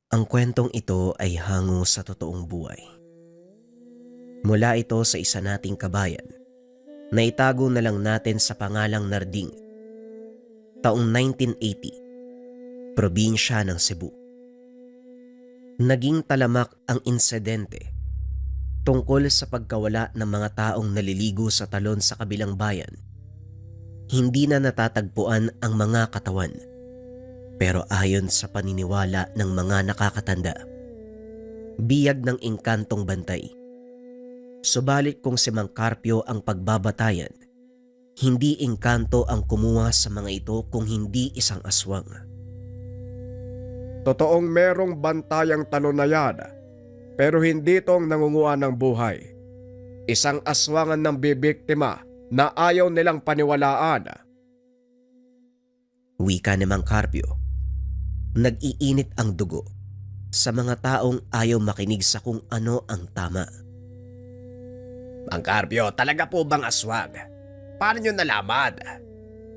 Ang kwentong ito ay hango sa totoong buhay. Mula ito sa isa nating kabayan na itago na lang natin sa pangalang Narding. Taong 1980, probinsya ng Cebu. Naging talamak ang insidente tungkol sa pagkawala ng mga taong naliligo sa talon sa kabilang bayan. Hindi na natatagpuan ang mga katawan, pero ayon sa paniniwala ng mga nakakatanda, biyag ng engkantong bantay. Subalit kung si Mang Carpio ang pagbabatayan, hindi engkanto ang kumuha sa mga ito kung hindi isang aswang. Totoong merong bantayang talon na yan, pero hindi tong nangunguha ng buhay. Isang aswangan ng bibiktima na ayaw nilang paniwalaan. Wika ni Mang Carpio. Nag-iinit ang dugo sa mga taong ayaw makinig sa kung ano ang tama. Mang Carpio, talaga po bang aswang? Paano nyo nalaman?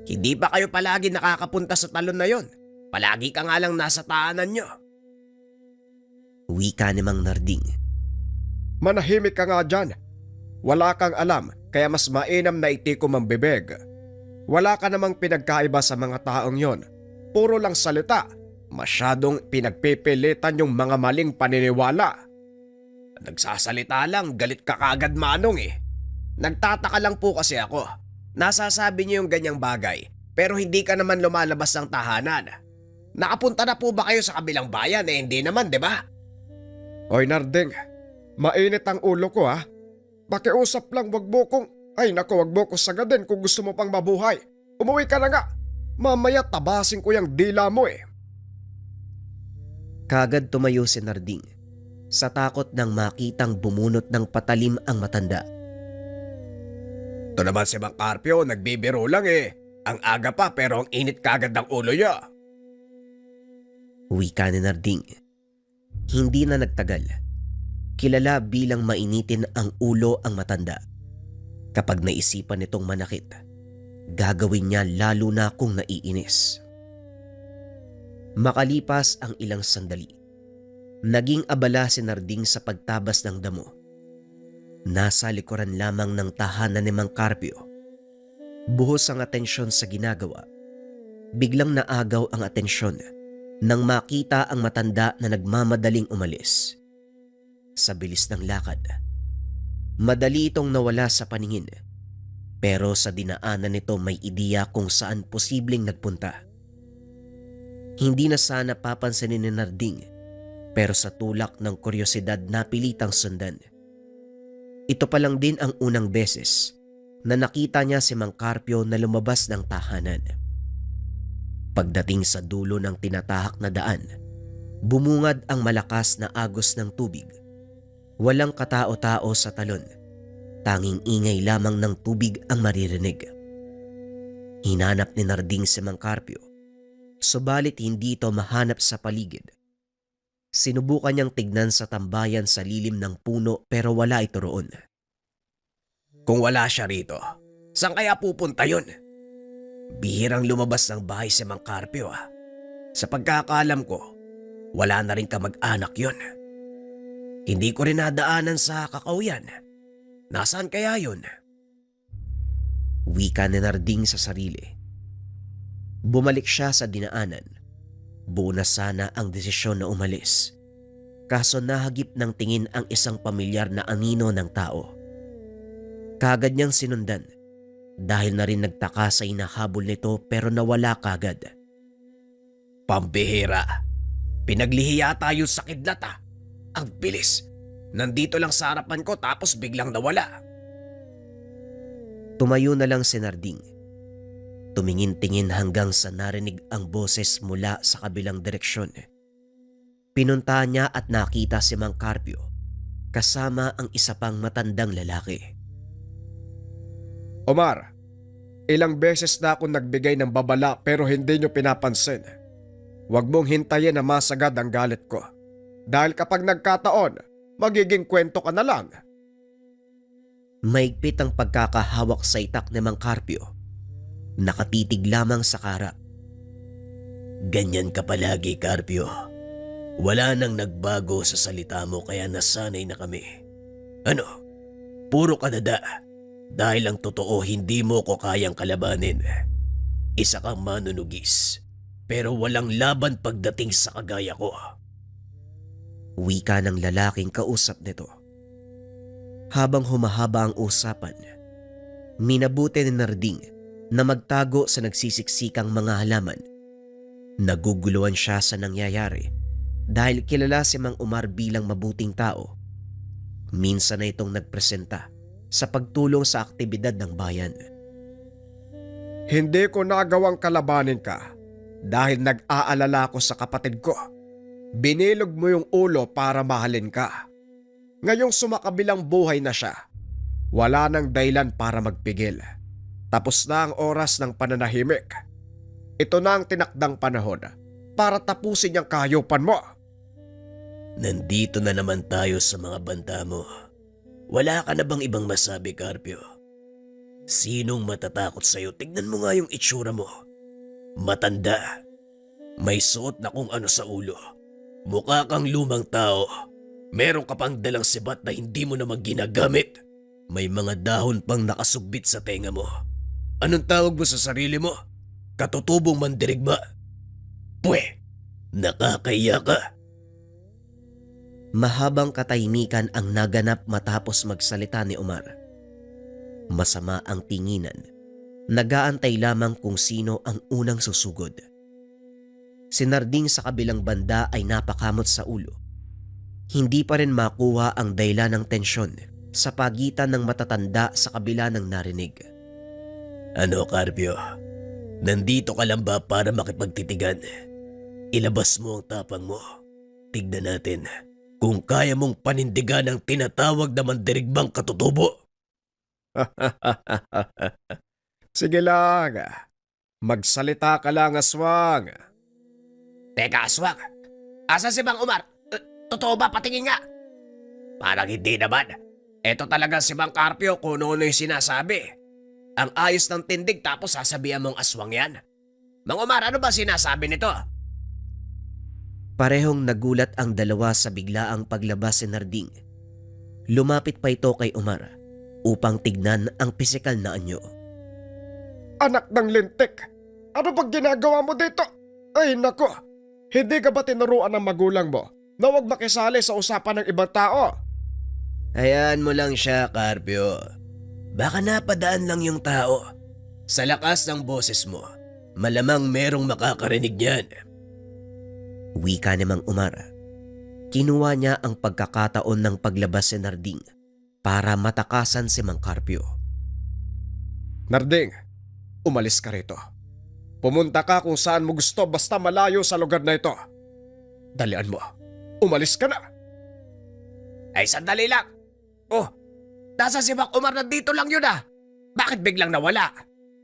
Hindi ba kayo palagi nakakapunta sa talon na yon? Palagi ka nga lang nasa taanan nyo. Wika ni Mang Narding. Manahimik ka nga dyan. Wala kang alam, kaya mas mainam na itikom ang bibig. Wala ka namang pinagkaiba sa mga taong yon. Puro lang salita. Masyadong pinagpipilitan yung mga maling paniniwala. Nagsasalita lang, galit ka kaagad manong eh. Nagtataka lang po kasi ako. Nasasabi niyo yung ganyang bagay, pero hindi ka naman lumalabas ng tahanan. Nakapunta na po ba kayo sa kabilang bayan? Hindi naman, di ba? Hoy Narding, mainit ang ulo ko ha. Pakiusap lang, wag mo kong... Ay naku, wag mo ko sagadin kung gusto mo pang mabuhay. Umuwi ka na nga. Mamaya tabasin ko yung dila mo eh. Kagad tumayo si Narding sa takot nang makitang bumunot ng patalim ang matanda. Ito naman si Mang Carpio, nagbibiro lang eh. Ang aga pa pero ang init kagad ng ulo niya. Wika ni Narding. Hindi na nagtagal. Kilala bilang mainitin ang ulo ang matanda. Kapag naisipan nitong manakit, gagawin niya lalo na kung naiinis. Makalipas ang ilang sandali, naging abala si Narding sa pagtabas ng damo. Nasa likuran lamang ng tahanan ni Mang Carpio. Buhos ang atensyon sa ginagawa. Biglang naagaw ang atensyon nang makita ang matanda na nagmamadaling umalis. Sa bilis ng lakad, madali itong nawala sa paningin, pero sa dinaanan nito may ideya kung saan posibleng nagpunta. Hindi na sana papansinin ni Narding, pero sa tulak ng kuryosidad napilitang sundan. Ito pa lang din ang unang beses na nakita niya si Mang Carpio na lumabas ng tahanan. Pagdating sa dulo ng tinatahak na daan, bumungad ang malakas na agos ng tubig. Walang katao-tao sa talon, tanging ingay lamang ng tubig ang maririnig. Hinanap ni Narding si Mang Carpio, subalit hindi ito mahanap sa paligid. Sinubukan niyang tignan sa tambayan sa lilim ng puno pero wala ito roon. Kung wala siya rito, saan kaya pupunta yun? Bihirang lumabas ng bahay si Mang Carpio ah. Sa pagkakaalam ko, wala na rin kamag-anak yun. Hindi ko rin nadaanan sa kakauyan. Nasaan kaya yun? Wika ni Narding sa sarili. Bumalik siya sa dinaanan. Buo na sana ang desisyon na umalis. Kaso nahagip ng tingin ang isang pamilyar na anino ng tao. Kagad niyang sinundan dahil na rin nagtaka sa inahabol nito pero nawala kagad. Pambihira. Pinaglihi yata yung sa kidlat ah. Ang bilis. Nandito lang sa harapan ko tapos biglang nawala. Tumayo na lang si Narding. Tumingin-tingin hanggang sa narinig ang boses mula sa kabilang direksyon. Pinuntahan niya at nakita si Mang Carpio kasama ang isa pang matandang lalaki. Omar, ilang beses na ako nagbigay ng babala pero hindi nyo pinapansin. Huwag mong hintayin na masagad ang galit ko. Dahil kapag nagkataon, magiging kwento ka na lang. Maigpit ang pagkakahawak sa itak ni Mang Carpio. Nakatitig lamang sa kara. Ganyan ka palagi, Carpio. Wala nang nagbago sa salita mo kaya nasanay na kami. Ano? Puro kadada. Dahil ang totoo hindi mo ko kayang kalabanin. Isa kang manunugis. Pero walang laban pagdating sa kagaya ko. Wika ng lalaking kausap nito. Habang humahaba ang usapan, minabuti ni Narding na magtago sa nagsisiksikang mga halaman. Naguguluhan siya sa nangyayari dahil kilala si Mang Umar bilang mabuting tao. Minsan na itong nagpresenta sa pagtulong sa aktibidad ng bayan. Hindi ko nagawang kalabanin ka dahil nag-aalala ko sa kapatid ko. Binilog mo yung ulo para mahalin ka. Ngayong sumakabilang buhay na siya, wala nang dahilan para magpigil. Tapos na ang oras ng pananahimik. Ito na ang tinakdang panahon para tapusin ang kahayupan mo. Nandito na naman tayo sa mga banta mo. Wala ka na bang ibang masabi, Carpio? Sinong matatakot sa'yo? Tignan mo nga yung itsura mo. Matanda. May suot na kung ano sa ulo. Mukha kang lumang tao. Meron ka pang dalang sibat na hindi mo naman ginagamit. May mga dahon pang nakasugbit sa tenga mo. Anong tawag mo sa sarili mo? Katutubong mandirigma. Pwe, nakakaya ka. Mahabang katahimikan ang naganap matapos magsalita ni Omar. Masama ang tinginan. Nagaantay lamang kung sino ang unang susugod. Si Narding sa kabilang banda ay napakamot sa ulo. Hindi pa rin makuha ang dahilan ng tensyon sa pagitan ng matatanda sa kabila ng narinig. Ano, Carpio? Nandito ka lang ba para makipagtitigan? Ilabas mo ang tapang mo. Tignan natin kung kaya mong panindigan ang tinatawag na mandirigmang katutubo. Sige lang. Magsalita ka lang, aswang. Teka, aswang. Asa si Mang Umar? Totoo ba? Patingin nga. Parang hindi naman. Ito talaga si Mang Carpio kung ano yung sinasabi. Ang ayos ng tindig tapos sasabihan mong aswang yan. Mang Umar, ano ba sinasabi nito? Parehong nagulat ang dalawa sa biglaang paglabas ni Narding. Lumapit pa ito kay Omar upang tignan ang pisikal na anyo. Anak ng lintik, ano bang ginagawa mo dito? Ay nako, hindi ka ba tinuruan ng magulang mo na huwag makisali sa usapan ng ibang tao? Hayaan mo lang siya, Carpio. Baka napadaan lang yung tao. Sa lakas ng boses mo, malamang merong makakarinig niyan. Wika ni Mang Umar. Kinuha niya ang pagkakataon ng paglabas si Narding para matakasan si Mang Carpio. Narding, umalis ka rito. Pumunta ka kung saan mo gusto basta malayo sa lugar na ito. Dalian mo, umalis ka na. Ay, sandali lang. Oh, nasa si Mang Umar, nandito lang yun ah. Bakit biglang nawala?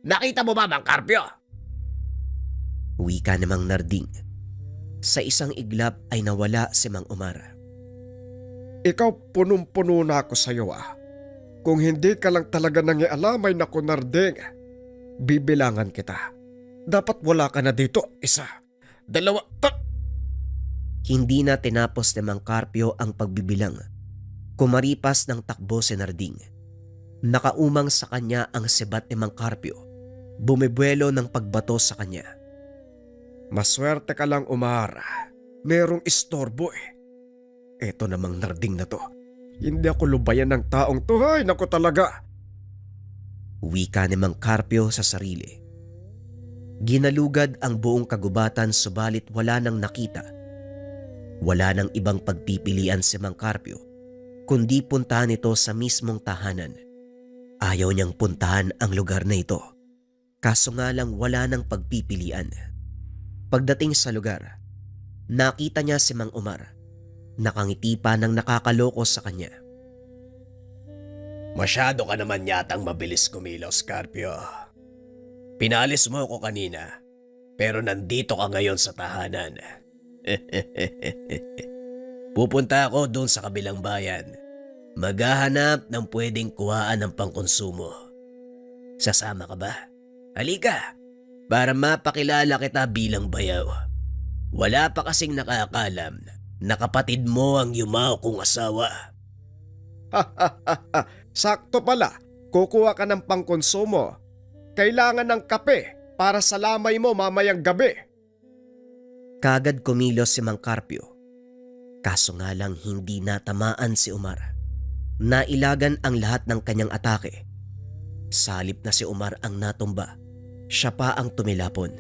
Nakita mo ba, Mang Carpio? Wika ni Mang Narding. Sa isang iglap ay nawala si Mang Umar. Ikaw punong-puno na ako sa iyo ah. Kung hindi ka lang talaga nangialamay na ko, Narding, bibilangan kita. Dapat wala ka na dito. 1, 2, Hindi na tinapos ni Mang Carpio ang pagbibilang. Kumaripas ng takbo si Narding. Nakaumang sa kanya ang sibat ni Mang Carpio. Bumibuelo ng pagbato sa kanya. Maswerte ka lang, Umar. Merong istorbo eh. Eto namang Narding na to. Hindi ako lubayan ng taong to. Ay, naku talaga. Wika ni Mang Carpio sa sarili. Ginalugad ang buong kagubatan subalit wala nang nakita. Wala nang ibang pagpipilian si Mang Carpio kundi puntahan ito sa mismong tahanan. Ayaw niyang puntahan ang lugar na ito. Kaso nga lang wala nang pagpipilian. Pagdating sa lugar, nakita niya si Mang Umar. Nakangiti pa ng nakakaloko sa kanya. Masyado ka naman yatang mabilis kumilos, Carpio. Pinalis mo ako kanina, pero nandito ka ngayon sa tahanan. Pupunta ako doon sa kabilang bayan. Maghahanap ng pwedeng kuhaan ng pangkonsumo. Sasama ka ba? Halika, para mapakilala kita bilang bayaw. Wala pa kasing nakakalam na kapatid mo ang yumao kong asawa. Sakto pala, kukuha ka ng pangkonsumo. Kailangan ng kape para sa lamay mo mamayang gabi. Kagad kumilos si Mang Carpio. Kaso nga lang hindi natamaan si Omar. Nailagan ang lahat ng kanyang atake. Salip na si Omar ang natumba, siya pa ang tumilapon.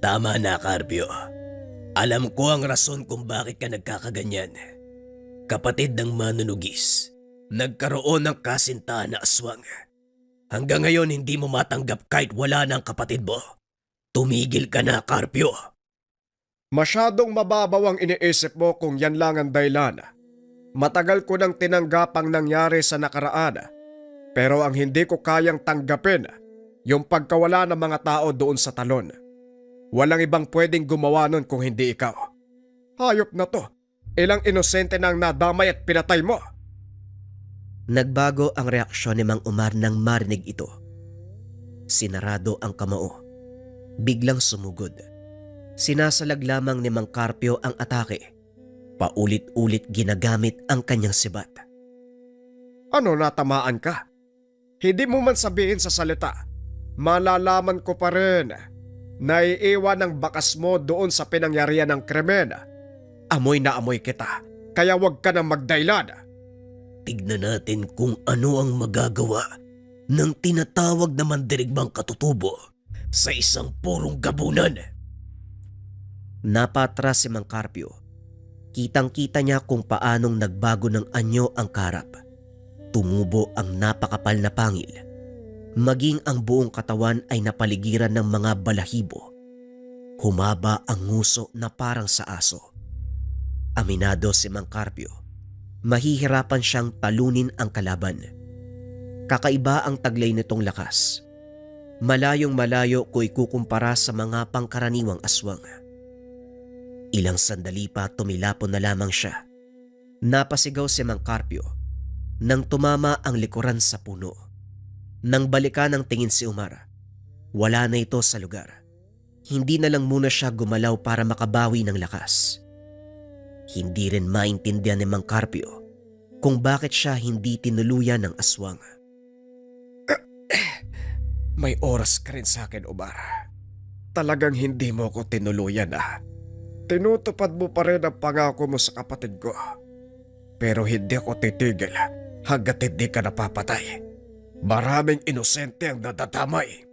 Tama na, Carpio. Alam ko ang rason kung bakit ka nagkakaganyan. Kapatid ng manunugis, nagkaroon ng kasintahan na aswang. Hanggang ngayon hindi mo matanggap kahit wala ng kapatid mo. Tumigil ka na, Carpio. Masyadong mababaw ang iniisip mo kung yan lang ang dahilan. Matagal ko nang tinanggap ang nangyari sa nakaraan. Pero ang hindi ko kayang tanggapin, yung pagkawala ng mga tao doon sa talon. Walang ibang pwedeng gumawa nun kung hindi ikaw. Hayop na to. Ilang inosente nang nadamay at pinatay mo. Nagbago ang reaksyon ni Mang Omar nang marinig ito. Sinarado ang kamao. Biglang sumugod. Sinasalag lamang ni Mang Carpio ang atake. Paulit-ulit ginagamit ang kanyang sibat. Ano, natamaan ka? Hindi mo man sabihin sa salita. Malalaman ko pa rin. Naiiwan ang bakas mo doon sa pinangyarihan ng krimen. Amoy na amoy kita, kaya wag ka nang magdailan. Tignan natin kung ano ang magagawa ng tinatawag na mandirigmang katutubo sa isang purong gabunan. Napatras si Mang Carpio. Kitang-kita niya kung paanong nagbago ng anyo ang karap. Tumubo ang napakapal na pangil. Maging ang buong katawan ay napaligiran ng mga balahibo. Humaba ang nguso na parang sa aso. Aminado si Mang Carpio. Mahihirapan siyang talunin ang kalaban. Kakaiba ang taglay nitong lakas. Malayong malayo ko ikukumpara sa mga pangkaraniwang aswang. Ilang sandali pa tumilapon na lamang siya. Napasigaw si Mang Carpio nang tumama ang likuran sa puno. Nang balikan ang tingin si Omar, wala na ito sa lugar. Hindi na lang muna siya gumalaw para makabawi ng lakas. Hindi rin maintindihan ni Mang Carpio kung bakit siya hindi tinuluyan ng aswang. May oras ka rin sa akin, Omar. Talagang hindi mo ko tinuluyan ah. Tinutupad mo pa rin ang pangako mo sa kapatid ko. Pero hindi ako titigil hanggat hindi ka napapatay. Maraming inosente ang natatamay.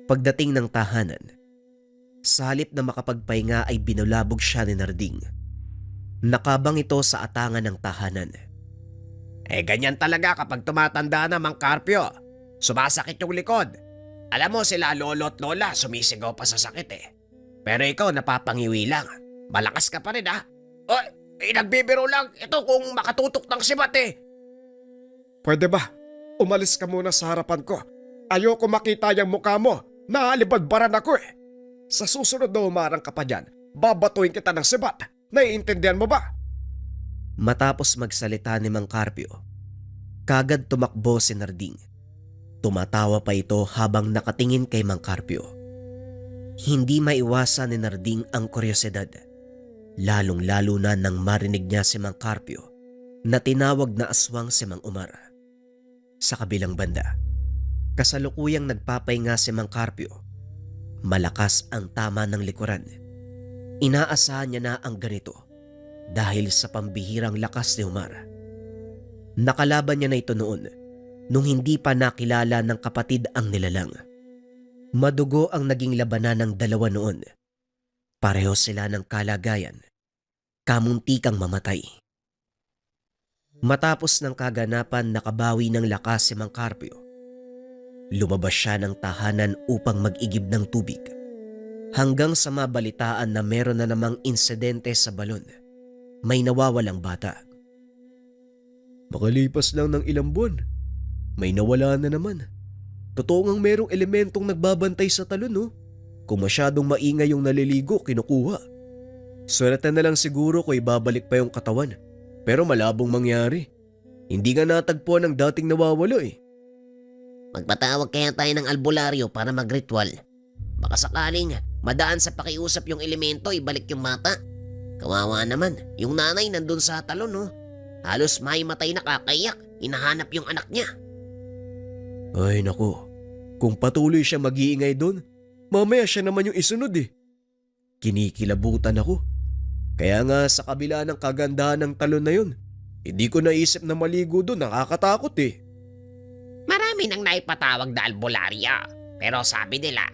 Pagdating ng tahanan, sa halip na makapagpahinga ay binulabog siya ni Narding. Nakabang ito sa atangan ng tahanan. Ganyan talaga kapag tumatanda na, Mang Carpio. Sumasakit yung likod. Alam mo sila lolo at lola sumisigaw pa sa sakit eh. Pero ikaw napapangiwi lang. Malakas ka pa rin ha. Nagbibiro lang. Ito kung makatutok ng sibat eh. Pwede ba? Umalis ka muna sa harapan ko. Ayoko makita yung mukha mo. Naalibadbaran ako eh. Sa susunod na umarang ka pa dyan, babatuin kita ng sibat. Naiintindihan mo ba? Matapos magsalita ni Mang Carpio, kagad tumakbo si Narding. Tumatawa pa ito habang nakatingin kay Mang Carpio. Hindi maiwasan ni Narding ang kuryosidad. Lalong-lalo na nang marinig niya si Mang Carpio na tinawag na aswang si Mang Omar. Sa kabilang banda, kasalukuyang nagpapahinga si Mang Carpio. Malakas ang tama ng likuran. Inaasahan niya na ang ganito dahil sa pambihirang lakas ni Omar. Nakalaban niya na ito noon nung hindi pa nakilala ng kapatid ang nilalang. Madugo ang naging labanan ng dalawa noon. Pareho sila ng kalagayan. Kamuntikang mamatay. Matapos ng kaganapan, nakabawi ng lakas si Mang Carpio. Lumabas siya ng tahanan upang mag-igib ng tubig. Hanggang sa mabalitaan na meron na namang insidente sa balon. May nawawalang bata. Makalipas lang ng ilang buwan, may nawala na naman. Totoo ngang merong elementong nagbabantay sa talon, no? Kung masyadong maingay yung naliligo, kinukuha. Swerte na lang siguro kung ibabalik pa yung katawan. Pero malabong mangyari. Hindi nga natagpuan ng dating nawawala eh. Magpatawag kaya tayo ng albularyo para mag-ritual. Baka sakaling madaan sa pakiusap yung elemento, ibalik yung mata. Kawawa naman, yung nanay nandun sa talon oh. Halos maimatay na kakaiyak, hinahanap yung anak niya. Ay nako, kung patuloy siya mag-iingay doon, mamaya siya naman yung isunod eh. Kinikilabutan ako. Kaya nga sa kabila ng kagandahan ng talon na yun, hindi ko naisip na maligo doon, nakakatakot eh. Marami nang naipatawag na albularyo, pero sabi nila,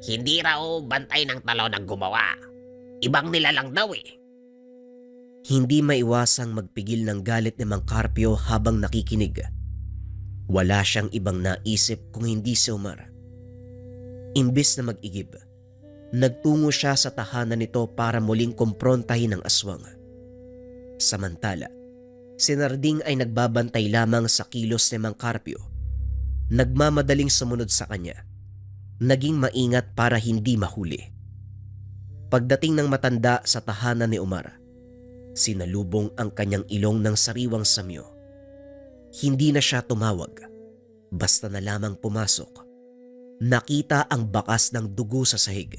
hindi raw bantay ng talon ang gumawa. Ibang nila lang daw eh. Hindi maiwasang magpigil ng galit ni Mang Carpio habang nakikinig. Wala siyang ibang naisip kung hindi si Omar. Imbes na mag-igib, nagtungo siya sa tahanan nito para muling kumprontahin ang aswang. Samantala, si Narding ay nagbabantay lamang sa kilos ni Mang Carpio. Nagmamadaling sumunod sa kanya. Naging maingat para hindi mahuli. Pagdating ng matanda sa tahanan ni Omar, sinalubong ang kanyang ilong ng sariwang samyo. Hindi na siya tumawag, basta na lamang pumasok. Nakita ang bakas ng dugo sa sahig.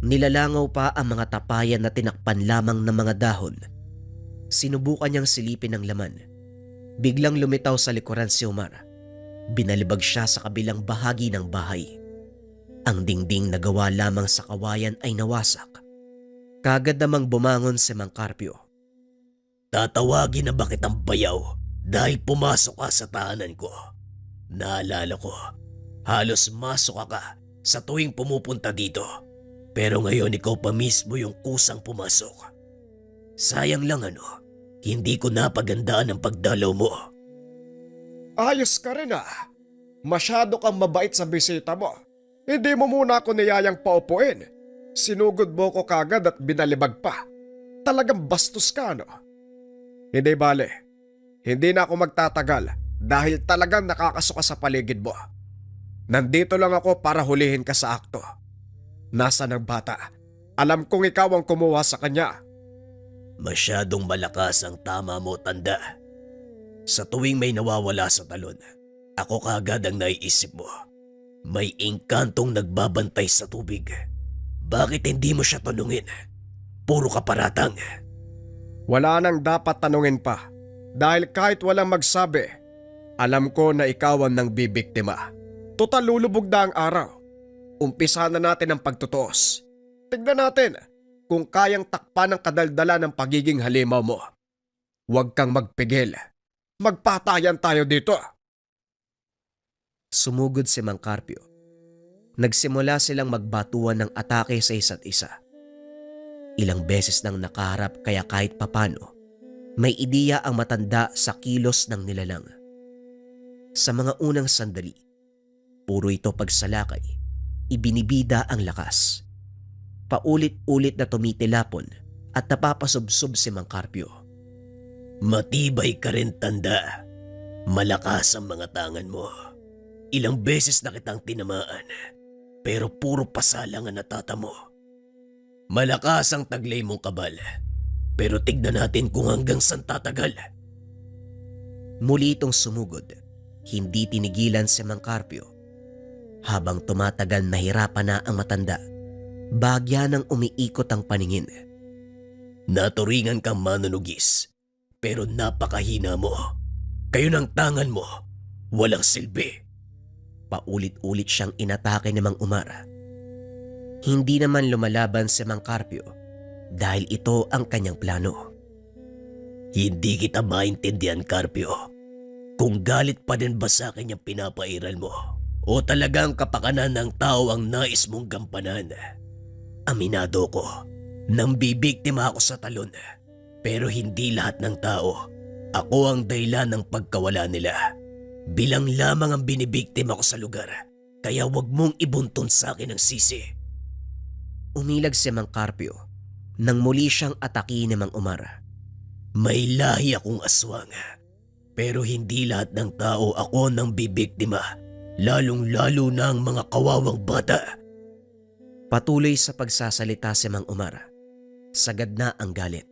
Nilalangaw pa ang mga tapayan na tinakpan lamang ng mga dahon. Sinubukan niyang silipin ang laman. Biglang lumitaw sa likuran si Omar. Binalibag siya sa kabilang bahagi ng bahay. Ang dingding na gawa lamang sa kawayan ay nawasak. Kagad namang bumangon si Mang Carpio. Tatawagin na ba kitang bayaw dahil pumasok ka sa tahanan ko? Naalala ko, halos masok ka sa tuwing pumupunta dito. Pero ngayon ikaw pa mismo yung kusang pumasok. Sayang lang hindi ko napagandaan ang pagdalaw mo. Ayos ka rin ah. Masyado kang mabait sa bisita mo. Hindi mo muna ako niyayang paupuin. Sinugod mo ko kagad at binalibag pa. Talagang bastos ka no? Hindi bale. Hindi na ako magtatagal dahil talagang nakakasuka sa paligid mo. Nandito lang ako para hulihin ka sa akto. Nasaan ang bata? Alam kong ikaw ang kumuha sa kanya. Masyadong malakas ang tama mo, tanda. Sa tuwing may nawawala sa talon, ako kaagad ang naiisip mo. May engkantong nagbabantay sa tubig. Bakit hindi mo siya tanungin? Puro kaparatang. Wala nang dapat tanungin pa. Dahil kahit walang magsabi, alam ko na ikaw ang nang bibiktima. Total lulubog na ang araw. Umpisa na natin ang pagtutuos. Tignan natin kung kayang takpan ng kadaldala ng pagiging halimaw mo. Huwag kang magpigil. Magpatayan tayo dito. Sumugod si Mang Carpio. Nagsimula silang magbatuan ng atake sa isa't isa. Ilang beses nang nakaharap kaya kahit papano, may ideya ang matanda sa kilos ng nilalang. Sa mga unang sandali, puro ito pagsalakay, ibinibida ang lakas. Paulit-ulit na tumitilapon at napapasubsob si Mang Carpio. Matibay ka rin, tanda. Malakas ang mga tangan mo. Ilang beses na kitang tinamaan, pero puro pasalang ang natatamo. Malakas ang taglay mong kabal, pero tignan natin kung hanggang saan tatagal. Muli itong sumugod, hindi tinigilan si Mang Carpio. Habang tumatagal nahirapan na ang matanda, bahagya nang umiikot ang paningin. Naturingan kang manunugis, pero napakahina mo. Kayo ng tangan mo, walang silbi. Paulit-ulit siyang inatake ni Mang Omar. Hindi naman lumalaban si Mang Carpio dahil ito ang kanyang plano. Hindi kita maintindihan, Carpio. Kung galit pa din ba sa akin yung pinapairal mo o talagang kapakanan ng tao ang nais mong gampanan? Aminado ko, nang bibiktima ako sa talon, pero hindi lahat ng tao. Ako ang dahilan ng pagkawala nila. Bilang lamang ang binibiktima ko sa lugar, kaya wag mong ibuntun sa akin ang sisi. Umilag si Mang Carpio nang muli siyang atake ni Mang Omar. May lahi akong aswang, pero hindi lahat ng tao ako nang bibiktima, lalong-lalo na ang mga kawawang bata. Patuloy sa pagsasalita si Mang Omar. Sagad na ang galit.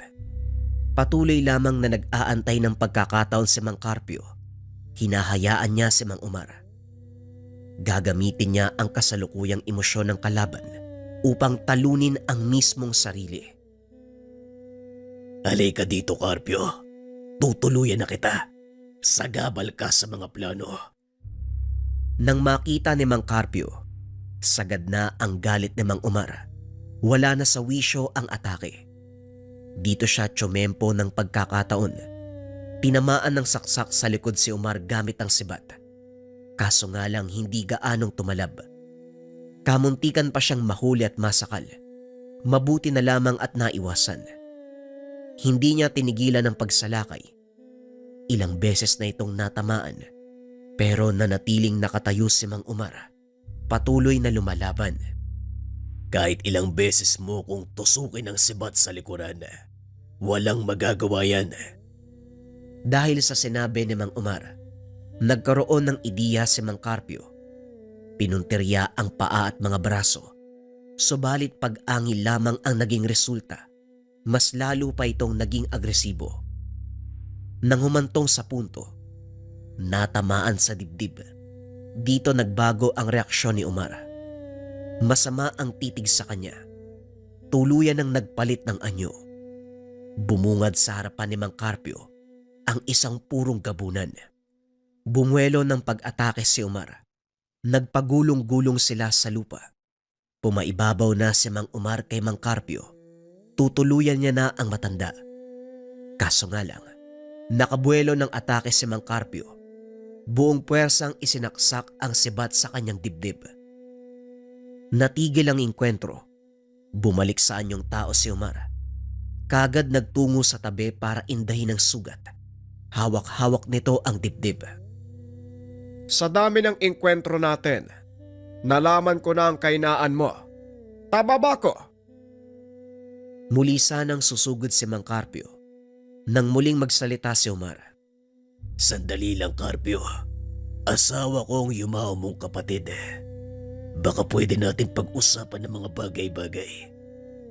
Patuloy lamang na nag-aantay ng pagkakataon si Mang Carpio. Hinahayaan niya si Mang Omar. Gagamitin niya ang kasalukuyang emosyon ng kalaban upang talunin ang mismong sarili. Halika dito, Carpio. Tutuluyan na kita. Sagabal ka sa mga plano. Nang makita ni Mang Carpio, sagad na ang galit ni Mang Umar. Wala na sa wisyo ang atake. Dito siya tsumempo ng pagkakataon. Tinamaan ng saksak sa likod si Umar gamit ang sibat. Kaso nga lang hindi gaanong tumalab. Kamuntikan pa siyang mahuli at masakal. Mabuti na lamang at naiwasan. Hindi niya tinigilan ang pagsalakay. Ilang beses na itong natamaan, pero nanatiling nakatayo si Mang Umar. Patuloy na lumalaban. Kahit ilang beses mo kung tusukin ang sibat sa likuran, walang magagawa yan. Dahil sa sinabi ni Mang Umar, nagkaroon ng ideya si Mang Carpio. Pinuntirya ang paa at mga braso. Subalit pag-angil lamang ang naging resulta. Mas lalo pa itong naging agresibo. Nang humantong sa punto, natamaan sa dibdib. Dito nagbago ang reaksyon ni Umar. Masama ang titig sa kanya. Tuluyan ang nagpalit ng anyo. Bumungad sa harapan ni Mang Carpio ang isang purong gabunan. Bumuelo ng pag-atake si Umar. Nagpagulong-gulong sila sa lupa. Pumaibabaw na si Mang Umar kay Mang Carpio. Tutuluyan niya na ang matanda. Kaso nga lang, nakabuelo ng atake si Mang Carpio. Buong puwersang isinaksak ang sibat sa kanyang dibdib. Natigil ang engkwentro. Bumalik sa anyong tao si Umar. Kagad nagtungo sa tabi para indahin ang sugat. Hawak-hawak nito ang dibdib. Sa dami ng engkwentro natin, nalaman ko na ang kainaan mo. Tama ba ko? Muli sanang susugod si Mang Carpio. Nang muling magsalita si Umar. Sandali lang, Carpio. Asawa ko ang yumao mong kapatid. Baka pwede natin pag-usapan ng mga bagay-bagay.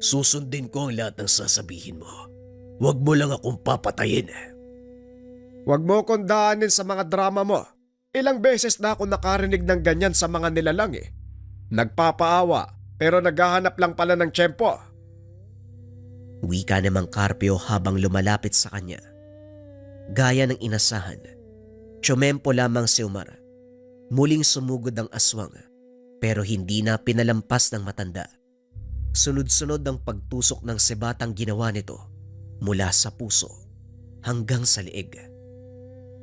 Susundin ko ang lahat ng sasabihin mo. Huwag mo lang akong papatayin. Huwag mo kong daanin sa mga drama mo. Ilang beses na ako nakarinig ng ganyan sa mga nilalang eh. Nagpapaawa pero naghahanap lang pala ng tiyempo. Wika ni Mang Carpio habang lumalapit sa kanya. Gaya ng inasahan, tsumempo lamang si Umar. Muling sumugod ang aswang pero hindi na pinalampas ng matanda. Sunod-sunod ang pagtusok ng sibatang ginawa nito mula sa puso hanggang sa leeg.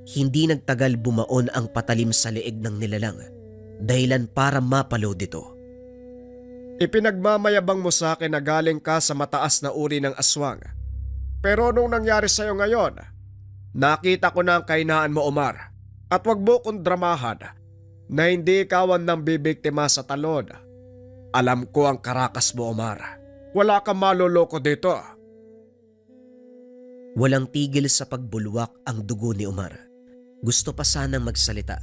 Hindi nagtagal bumaon ang patalim sa leeg ng nilalang dahilan para mapalo dito. Ipinagmamayabang mo sa akin na galing ka sa mataas na uri ng aswang. Pero nung nangyari sa'yo ngayon, nakita ko na ang kahinaan mo, Umar. At wag mo kong dramahan na hindi ikaw ang nambibiktima sa talon. Alam ko ang karakas mo, Umar. Wala kang maloloko dito. Walang tigil sa pagbulwak ang dugo ni Umar. Gusto pa sanang magsalita.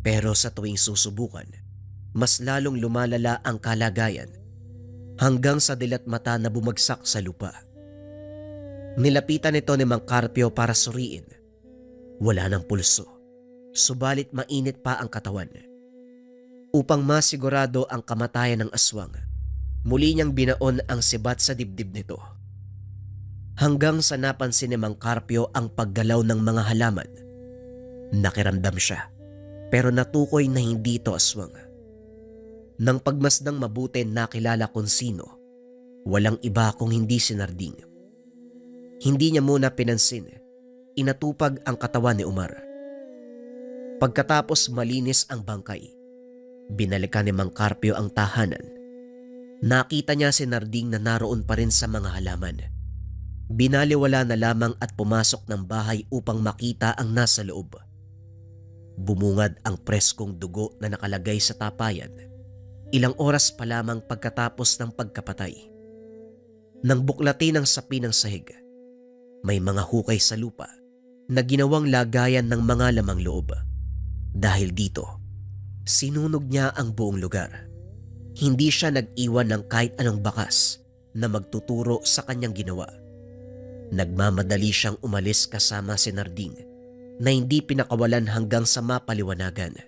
Pero sa tuwing susubukan, mas lalong lumalala ang kalagayan hanggang sa dilat mata na bumagsak sa lupa. Nilapitan ito ni Mang Carpio para suriin. Wala ng pulso, subalit mainit pa ang katawan. Upang masigurado ang kamatayan ng aswang, muli niyang binaon ang sibat sa dibdib nito. Hanggang sa napansin ni Mang Carpio ang paggalaw ng mga halaman. Nakiramdam siya, pero natukoy na hindi ito aswang. Nang pagmasdang mabuti nakilala kung sino, walang iba kung hindi si Narding. Hindi niya muna pinansin, inatupag ang katawan ni Umar. Pagkatapos malinis ang bangkay, binalikan ni Mang Carpio ang tahanan. Nakita niya si Narding na naroon pa rin sa mga halaman. Binaliwala na lamang at pumasok ng bahay upang makita ang nasa loob. Bumungad ang preskong dugo na nakalagay sa tapayan. Ilang oras pa lamang pagkatapos ng pagkapatay. Nang buklatin ang sapi ng sahig, may mga hukay sa lupa na ginawang lagayan ng mga lamang loob. Dahil dito, sinunog niya ang buong lugar. Hindi siya nag-iwan ng kahit anong bakas na magtuturo sa kanyang ginawa. Nagmamadali siyang umalis kasama si Narding na hindi pinakawalan hanggang sa mapaliwanagan.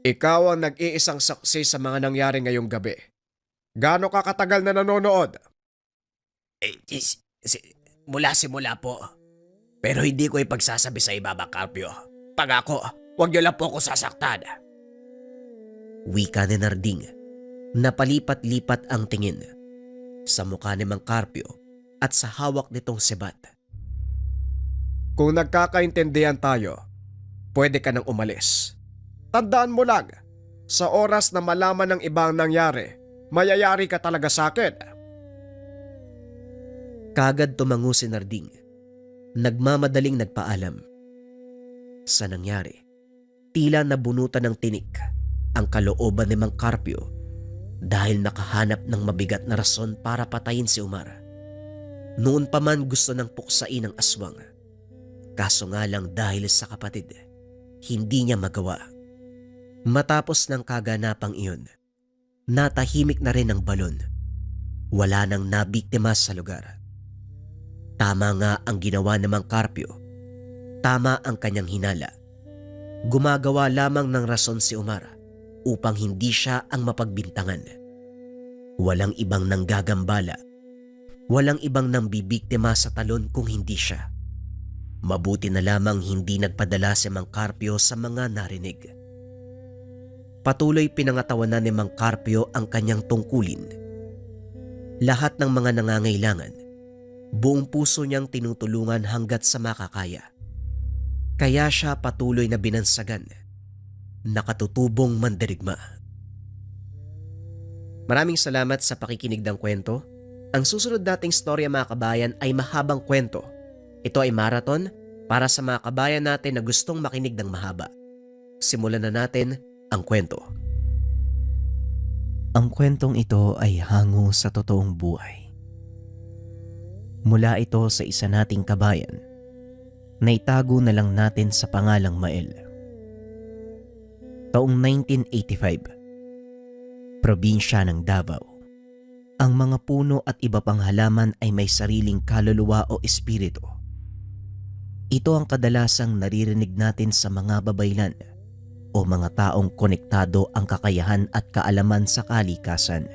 Ikaw ang nag-iisang saksi sa mga nangyari ngayong gabi. Gaano ka katagal na nanonood? Mula simula po. Pero hindi ko ipagsasabi sa iba, Mang Carpio. Pangako, huwag niyo lang po ako sasaktan. Wika ni Narding. Napalipat-lipat ang tingin sa mukha ni Mang Carpio at sa hawak nitong sebat. Kung nagkakaintindihan tayo, pwede ka nang umalis. Tandaan mo lang, sa oras na malaman ng ibang nangyari, mayayari ka talaga sa akin. Kagad tumango si Narding. Nagmamadaling nagpaalam. Sa nangyari, tila nabunutan ng tinik ang kalooban ni Mang Carpio dahil nakahanap ng mabigat na rason para patayin si Umar. Noon pa man gusto ng puksain ang aswang. Kaso nga lang dahil sa kapatid, hindi niya magawa. Matapos ng kaganapang iyon, natahimik na rin ang balon. Wala nang nabiktima sa lugar. Tama nga ang ginawa ni Mang Carpio. Tama ang kanyang hinala. Gumagawa lamang ng rason si Umar upang hindi siya ang mapagbintangan. Walang ibang nanggagambala. Walang ibang nambibiktima sa talon kung hindi siya. Mabuti na lamang hindi nagpadala si Mang Carpio sa mga narinig. Patuloy pinangatawanan ni Mang Carpio ang kanyang tungkulin. Lahat ng mga nangangailangan, buong puso niyang tinutulungan hanggat sa makakaya. Kaya siya patuloy na binansagan, nakatutubong mandirigma. Maraming salamat sa pakikinig ng kwento. Ang susunod nating storya mga kabayan ay mahabang kwento. Ito ay marathon para sa mga kabayan natin na gustong makinig ng mahaba. Simulan na natin ang kwento. Ang kwentong ito ay hango sa totoong buhay. Mula ito sa isa nating kabayan na itago na lang natin sa pangalang Mael. Taong 1985, probinsya ng Davao. Ang mga puno at iba pang halaman ay may sariling kaluluwa o espiritu. Ito ang kadalasang naririnig natin sa mga babaylan o mga taong konektado ang kakayahan at kaalaman sa kalikasan.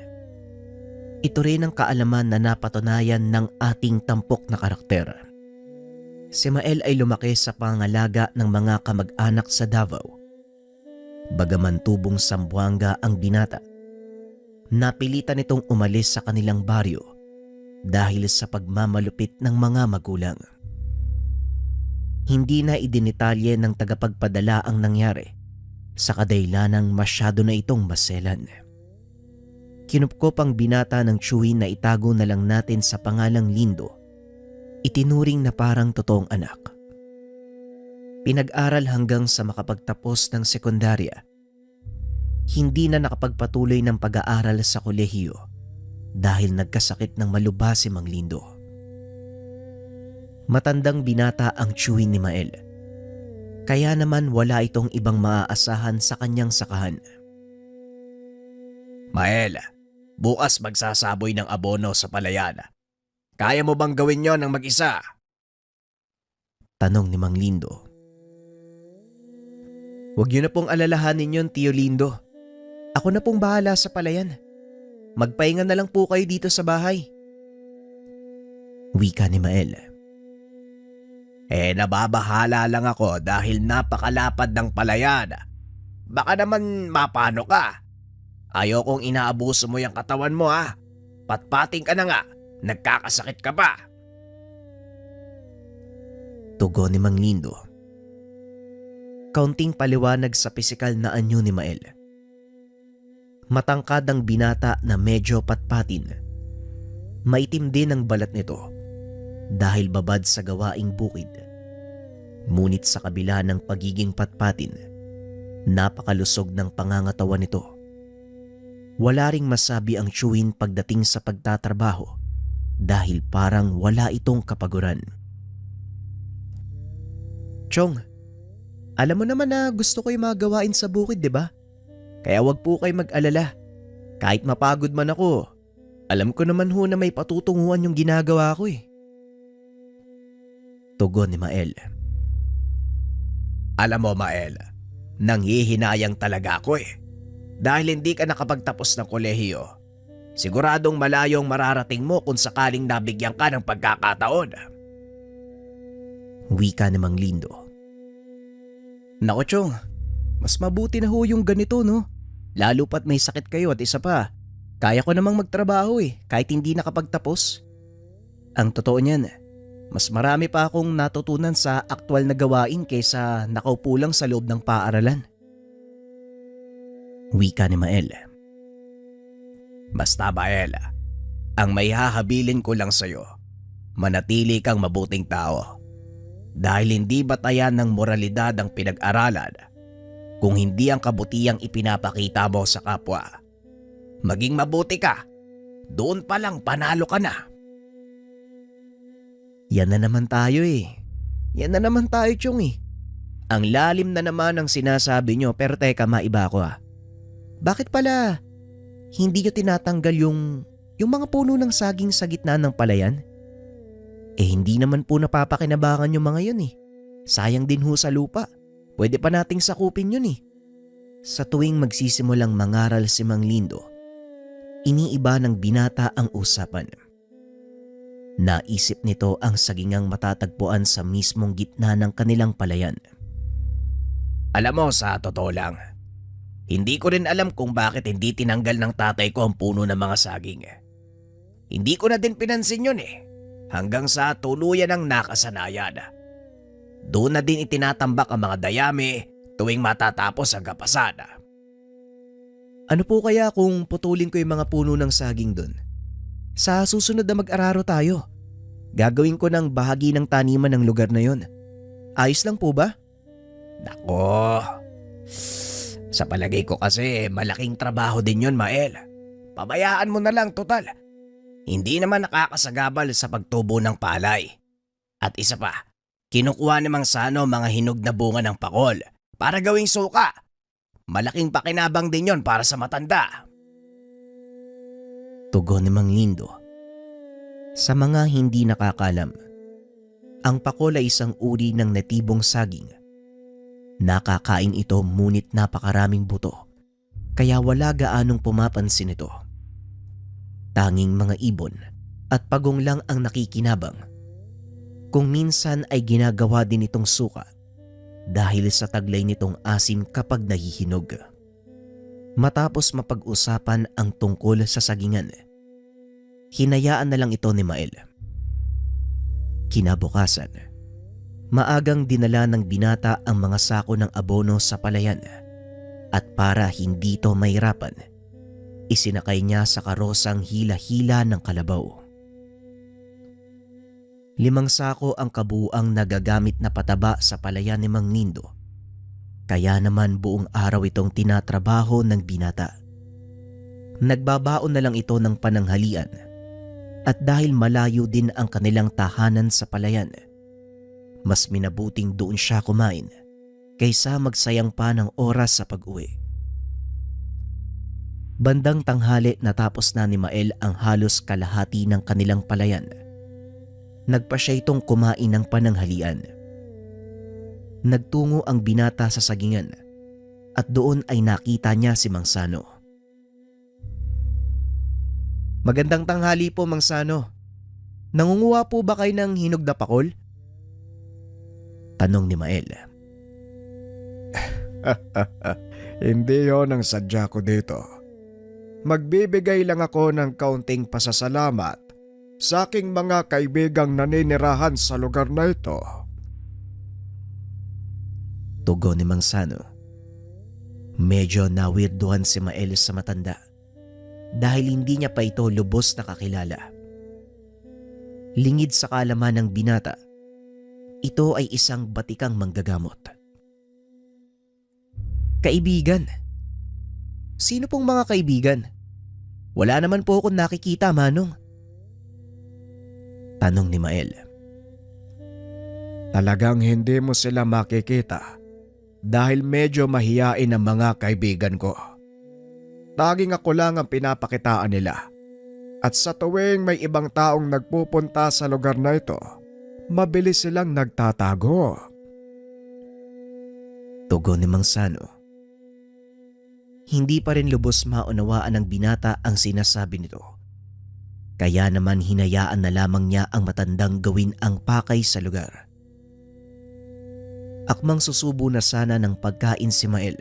Ito rin ang kaalaman na napatunayan ng ating tampok na karakter. Si Mael ay lumaki sa pangalaga ng mga kamag-anak sa Davao. Bagaman tubong Zamboanga ang binata, napilitan itong umalis sa kanilang baryo dahil sa pagmamalupit ng mga magulang. Hindi na idinitalye ng tagapagpadala ang nangyari sa kadailanang masyado na itong maselan. Kinupkop ang binata ng tiyuhin na itago na lang natin sa pangalang Lindo. Itinuring na parang totoong anak. Pinag-aral hanggang sa makapagtapos ng sekundarya. Hindi na nakapagpatuloy ng pag-aaral sa kolehiyo dahil nagkasakit ng malubha si Mang Lindo. Matandang binata ang tiyuhin ni Mael. Kaya naman wala itong ibang maaasahan sa kanyang sakahan. Mael, bukas magsasaboy ng abono sa palayan. Kaya mo bang gawin yon ng mag-isa? Tanong ni Mang Lindo. Huwag niyo na pong alalahanin yon, Tio Lindo. Ako na pong bahala sa palayan. Magpahinga na lang po kayo dito sa bahay. Wika ni Mael. Nababahala lang ako dahil napakalapad ng palayan. Baka naman mapano ka. Ayokong inaabuso mo yung katawan mo ha. Patpating ka na nga. Nagkakasakit ka pa. Tugon ni Mang Lindo. Kaunting paliwanag sa pisikal na anyo ni Mael. Matangkad ang binata na medyo patpatin. Maitim din ang balat nito dahil babad sa gawaing bukid. Ngunit sa kabila ng pagiging patpatin, napakalusog ng pangangatawan nito. Wala ring masabi ang tiyuhin pagdating sa pagtatrabaho dahil parang wala itong kapaguran. Chong, alam mo naman na gusto ko yung mga gawain sa bukid, di ba? Kaya wag po kayo mag-alala. Kahit mapagod man ako, alam ko naman ho na may patutunguhan yung ginagawa ko eh. Tugon ni Mael. Alam mo Mael, nanghihinayang talaga ako eh. Dahil hindi ka nakapagtapos ng kolehiyo. Siguradong malayong mararating mo kung sakaling nabigyan ka ng pagkakataon. Wika ni Mang Lindo. Nako Chong, mas mabuti na ho yung ganito no. Lalo pat may sakit kayo at isa pa, kaya ko namang magtrabaho kahit hindi nakapagtapos. Ang totoo niyan, mas marami pa akong natutunan sa aktwal na gawain kaysa nakaupo lang sa loob ng paaralan. Wika ni Mael. Basta Mael, ang may hahabilin ko lang sa'yo, manatili kang mabuting tao. Dahil hindi batayan ng moralidad ang pinag-aralan kung hindi ang kabutihang ipinapakita mo sa kapwa. Maging mabuti ka, doon pa lang panalo ka na. Yan na naman tayo Yan na naman tayo Chong Ang lalim na naman ang sinasabi nyo pero teka maiba ko Bakit pala hindi nyo tinatanggal yung mga puno ng saging sa gitna ng palayan? Hindi naman po napapakinabangan yung mga yun Sayang din ho sa lupa. Pwede pa nating sakupin yun Sa tuwing magsisimulang mangaral si Mang Lindo, iniiba ng binata ang usapan. Naisip nito ang sagingang matatagpuan sa mismong gitna ng kanilang palayan. Alam mo, sa totoo lang, hindi ko rin alam kung bakit hindi tinanggal ng tatay ko ang puno ng mga saging. Hindi ko na din pinansin yun hanggang sa tuluyan ng nakasanayan. Doon na din itinatambak ang mga dayami tuwing matatapos ang kapasan. Ano po kaya kung putulin ko yung mga puno ng saging doon? Sa susunod na mag-araro tayo, gagawin ko ng bahagi ng taniman ng lugar na yon. Ayos lang po ba? Nako, sa palagay ko kasi malaking trabaho din yon Mael. Pabayaan mo na lang total. Hindi naman nakakasagabal sa pagtubo ng palay. At isa pa, kinukuha namang Sano mga hinog na bunga ng pakol para gawing suka. Malaking pakinabang din yon para sa matanda. Tugon ni Mang Lindo. Sa mga hindi nakakalam, ang pakol ay isang uri ng natibong saging. Nakakain ito ngunit napakaraming buto, kaya wala gaanong pumapansin ito. Tanging mga ibon at pagong lang ang nakikinabang. Kung minsan ay ginagawa din itong suka dahil sa taglay nitong asim kapag nahihinog. Matapos mapag-usapan ang tungkol sa sagingan, hinayaan na lang ito ni Mael. Kinabukasan, maagang dinala ng binata ang mga sako ng abono sa palayan at para hindi ito mahirapan, isinakay niya sa karosang hila-hila ng kalabaw. 5 sako ang kabuuang nagagamit na pataba sa palayan ni Mang Lindo. Kaya naman buong araw itong tinatrabaho ng binata. Nagbabaon na lang ito ng pananghalian at dahil malayo din ang kanilang tahanan sa palayan, mas minabuting doon siya kumain kaysa magsayang pa ng oras sa pag-uwi. Bandang tanghali natapos na ni Mael ang halos kalahati ng kanilang palayan. Nagpa siya itong kumain ng pananghalian. Nagtungo ang binata sa sagingan at doon ay nakita niya si Mang Sano. Magandang tanghali po Mang Sano. Nangunguha po ba kayo ng hinog na pakol? Tanong ni Mael. Hindi yon ang sadya ko dito. Magbibigay lang ako ng kaunting pasasalamat sa aking mga kaibigang naninirahan sa lugar na ito. Tugon ni Mang Sano. Medyo nawirduhan si Mael sa matanda dahil hindi niya pa ito lubos na kakilala. Lingid sa kaalaman ng binata, ito ay isang batikang manggagamot. Kaibigan? Sino pong mga kaibigan? Wala naman po akong nakikita, Manong. Tanong ni Mael. Talagang hindi mo sila makikita dahil medyo mahiyain ang mga kaibigan ko. Taging ako lang ang pinapakitaan nila. At sa tuwing may ibang taong nagpupunta sa lugar na ito, mabilis silang nagtatago. Tugon ni Mang Sano. Hindi pa rin lubos maunawaan ng binata ang sinasabi nito. Kaya naman hinayaan na lamang niya ang matandang gawin ang pakay sa lugar. Akmang susubo na sana ng pagkain si Mael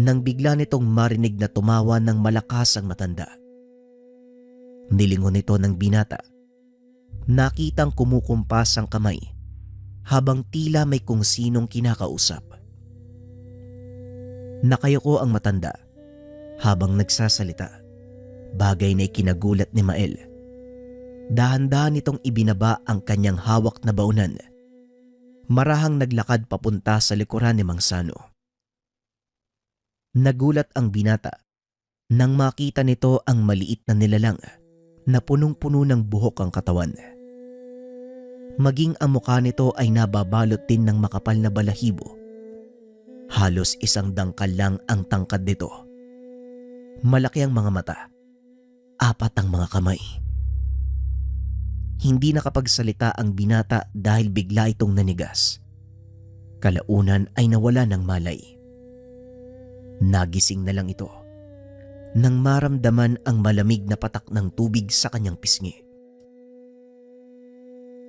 nang bigla nitong marinig na tumawa ng malakas ang matanda. Nilingon ito ng binata. Nakitang kumukumpas ang kamay habang tila may kung sinong kinakausap. Nakayuko ang matanda habang nagsasalita, bagay na ikinagulat ni Mael. Dahan-dahan nitong ibinaba ang kanyang hawak na baunan. Marahang naglakad papunta sa likuran ni Mang Sano. Nagulat ang binata nang makita nito ang maliit na nilalang na punong-puno ng buhok ang katawan. Maging ang mukha nito ay nababalot din ng makapal na balahibo. Halos isang dangkal lang ang tangkad nito. Malaki ang mga mata. 4 ang mga kamay. Hindi nakapagsalita ang binata dahil bigla itong nanigas. Kalaunan ay nawala ng malay. Nagising na lang ito nang maramdaman ang malamig na patak ng tubig sa kanyang pisngi.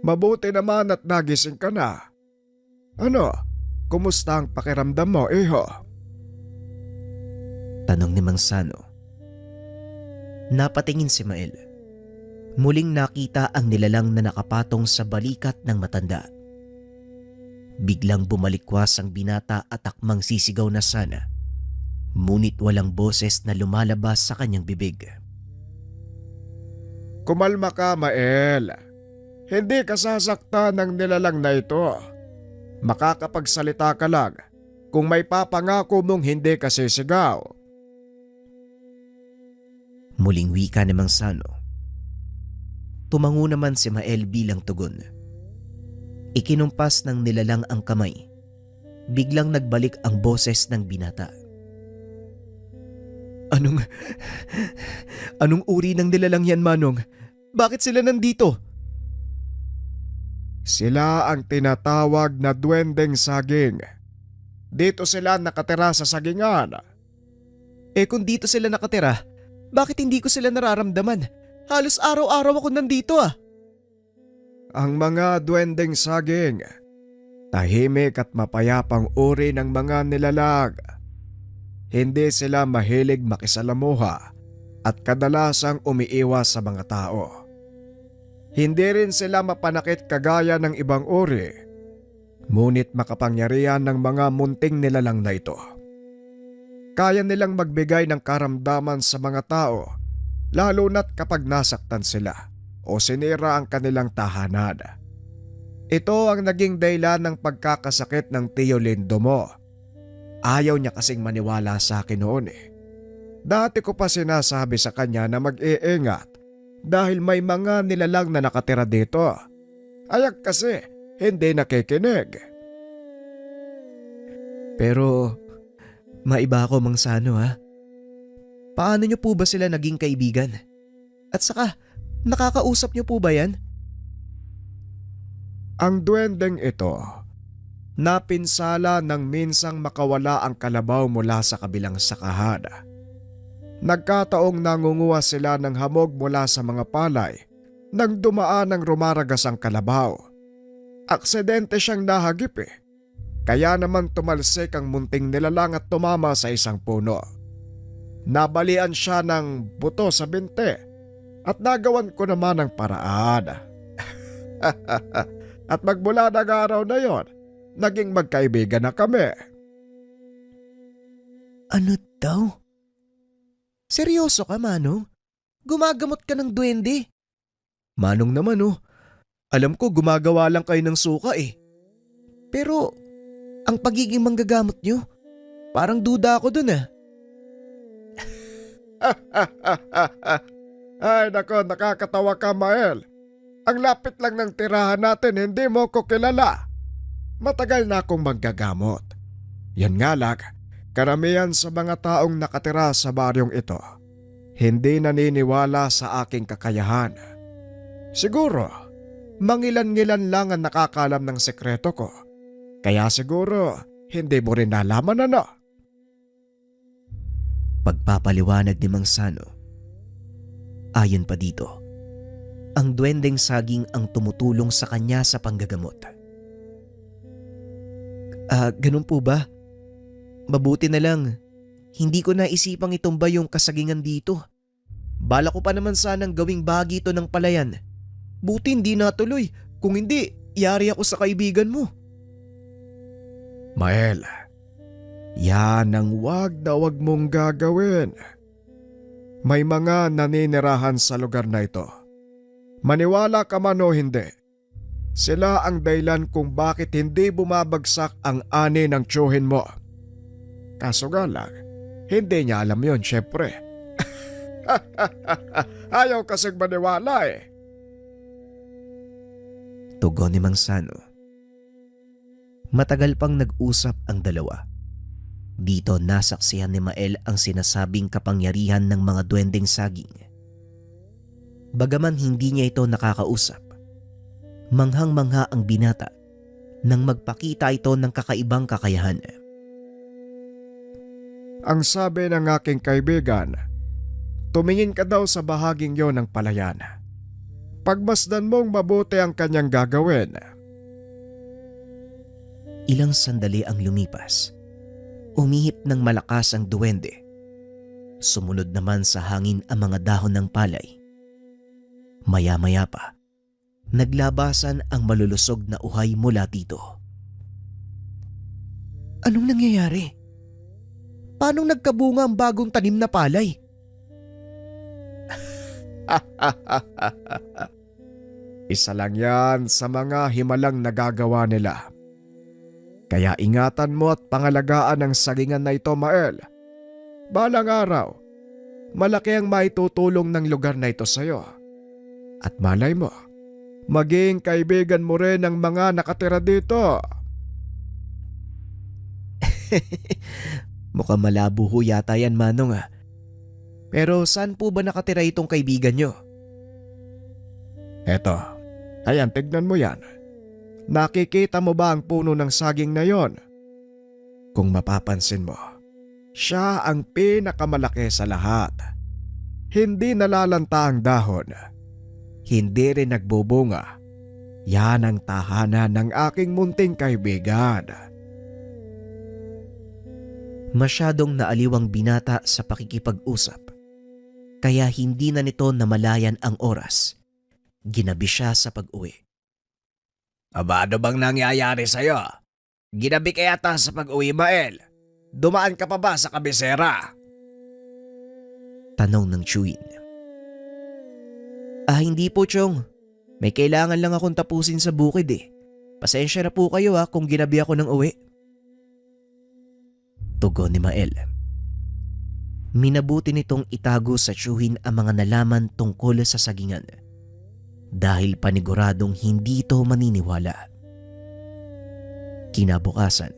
Mabuti naman at nagising ka na. Ano? Kumusta ang pakiramdam mo, iho? Tanong ni Mang Sano. Napatingin si Mael. Muling nakita ang nilalang na nakapatong sa balikat ng matanda. Biglang bumalikwas ang binata at akmang sisigaw na sana. Ngunit walang boses na lumalabas sa kanyang bibig. Kumalma ka, Mael. Hindi ka sasaktan ng nilalang na ito. Makakapagsalita ka lang kung may papangako mong hindi ka sisigaw. Muling wika ni Mang Sano. Tumango naman si Mael bilang tugon. Ikinumpas ng nilalang ang kamay. Biglang nagbalik ang boses ng binata. Anong uri ng nilalang yan, Manong? Bakit sila nandito? Sila ang tinatawag na duwendeng saging. Dito sila nakatira sa sagingan. Kung dito sila nakatira, bakit hindi ko sila nararamdaman? Halos araw-araw ako nandito Ang mga duwendeng saging, tahimik at mapayapang uri ng mga nilalang. Hindi sila mahilig makisalamuha at kadalasang umiiwas sa mga tao. Hindi rin sila mapanakit kagaya ng ibang uri, ngunit makapangyarihan ng mga munting nilalang na ito. Kaya nilang magbigay ng karamdaman sa mga tao, lalo na't kapag nasaktan sila o sinira ang kanilang tahanan. Ito ang naging dahilan ng pagkakasakit ng Tio Lindo mo. Ayaw niya kasing maniwala sa akin noon Dati ko pa sinasabi sa kanya na mag-iingat dahil may mga nilalang na nakatira dito. Ayak kasi hindi nakikinig. Pero maiba ako, Mang Sano Paano niyo po ba sila naging kaibigan? At saka, nakakausap niyo po ba yan? Ang duwendeng ito, napinsala nang minsang makawala ang kalabaw mula sa kabilang sakahan. Nagkataong nangunguha sila ng hamog mula sa mga palay nang dumaan ng rumaragas ang kalabaw. Aksidente siyang nahagip Kaya naman tumalsik ang munting nilalang at tumama sa isang puno. Nabalian siya ng buto sa binte at nagawan ko naman ng paraan. At magmula ng araw na yon, naging magkaibigan na kami. Ano daw? Seryoso ka, Manong? Gumagamot ka ng duwende? Manong naman alam ko gumagawa lang kayo ng suka Pero ang pagiging manggagamot nyo, parang duda ako dun Ay nako, nakakatawa ka, Mael. Ang lapit lang ng tirahan natin, hindi mo ko kilala. Matagal na akong manggagamot. Yan nga lang, karamihan sa mga taong nakatira sa baryong ito, hindi naniniwala sa aking kakayahan. Siguro, mangilan-ngilan lang ang nakakalam ng sekreto ko. Kaya siguro, hindi mo rin nalaman Pagpapaliwanag ni Mang Sano, ayon pa dito, ang duwendeng saging ang tumutulong sa kanya sa panggagamot. Ganun po ba? Mabuti na lang, hindi ko naisipang itumba yung kasagingan dito. Bala ko pa naman sanang gawing bahagi ito ng palayan. Buti hindi natuloy, kung hindi, yari ako sa kaibigan mo. Mael, yan ang wag na wag mong gagawin. May mga naninirahan sa lugar na ito. Maniwala ka man o hindi, sila ang dahilan kung bakit hindi bumabagsak ang ani ng tiyuhin mo. Kaso nga lang, hindi niya alam yon syempre. Ayaw kasing maniwala eh. Tugon ni Mang Sano. Matagal pang nag-usap ang dalawa. Dito nasaksihan ni Mael ang sinasabing kapangyarihan ng mga duwendeng saging. Bagaman hindi niya ito nakakausap, manghang-mangha ang binata nang magpakita ito ng kakaibang kakayahan. Ang sabi ng aking kaibigan, tumingin ka daw sa bahaging yon ng palayan. Pagmasdan mong mabuti ang kanyang gagawin. Ilang sandali ang lumipas. Umihip ng malakas ang duwende. Sumunod naman sa hangin ang mga dahon ng palay. Maya-maya pa, naglabasan ang malulusog na uhay mula dito. Anong nangyayari? Paano nagkabunga ang bagong tanim na palay? Isa lang yan sa mga himalang nagagawa nila. Kaya ingatan mo at pangalagaan ang sagingan na ito, Mael. Balang araw, malaki ang maitutulong ng lugar na ito sa'yo. At malay mo, maging kaibigan mo rin ang mga nakatira dito. Mukhang malabo ho yata yan, Manong ah. Pero saan po ba nakatira itong kaibigan nyo? Eto, ayan, tignan mo yan. Nakikita mo ba ang puno ng saging na yon? Kung mapapansin mo, siya ang pinakamalaki sa lahat. Hindi nalalanta ang dahon. Hindi rin nagbubunga. Yan ang tahanan ng aking munting kaibigan. Masyadong naaliw ang binata sa pakikipag-usap. Kaya hindi na nito namalayan ang oras. Ginabi siya sa pag-uwi. Aba, ano bang nangyayari sa'yo? Ginabi ka yata sa pag-uwi, Mael. Dumaan ka pa ba sa kabisera? Tanong ng Chewin. Hindi po, Chong. May kailangan lang akong tapusin sa bukid eh. Pasensya na po kayo kung ginabi ako ng uwi. Tugon ni Mael. Minabuti nitong itago sa tiyuhin ang mga nalaman tungkol sa sagingan. Dahil paniguradong hindi ito maniniwala. Kinabukasan,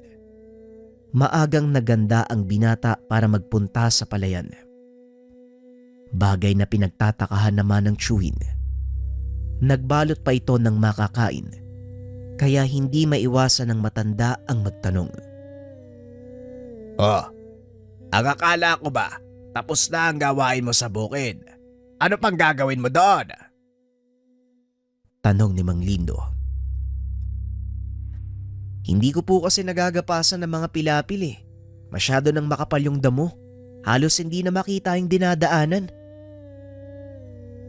maagang naganda ang binata para magpunta sa palayan. Bagay na pinagtatakahan naman ng tiyuhin. Nagbalot pa ito ng makakain, kaya hindi maiwasan ng matanda ang magtanong. Oh, ang akala ko ba, tapos na ang gawain mo sa bukid. Ano pang gagawin mo doon? Tanong ni Mang Lindo. Hindi ko po kasi nagagapasan ng mga pilapil eh. Masyado nang makapal yung damo. Halos hindi na makita yung dinadaanan.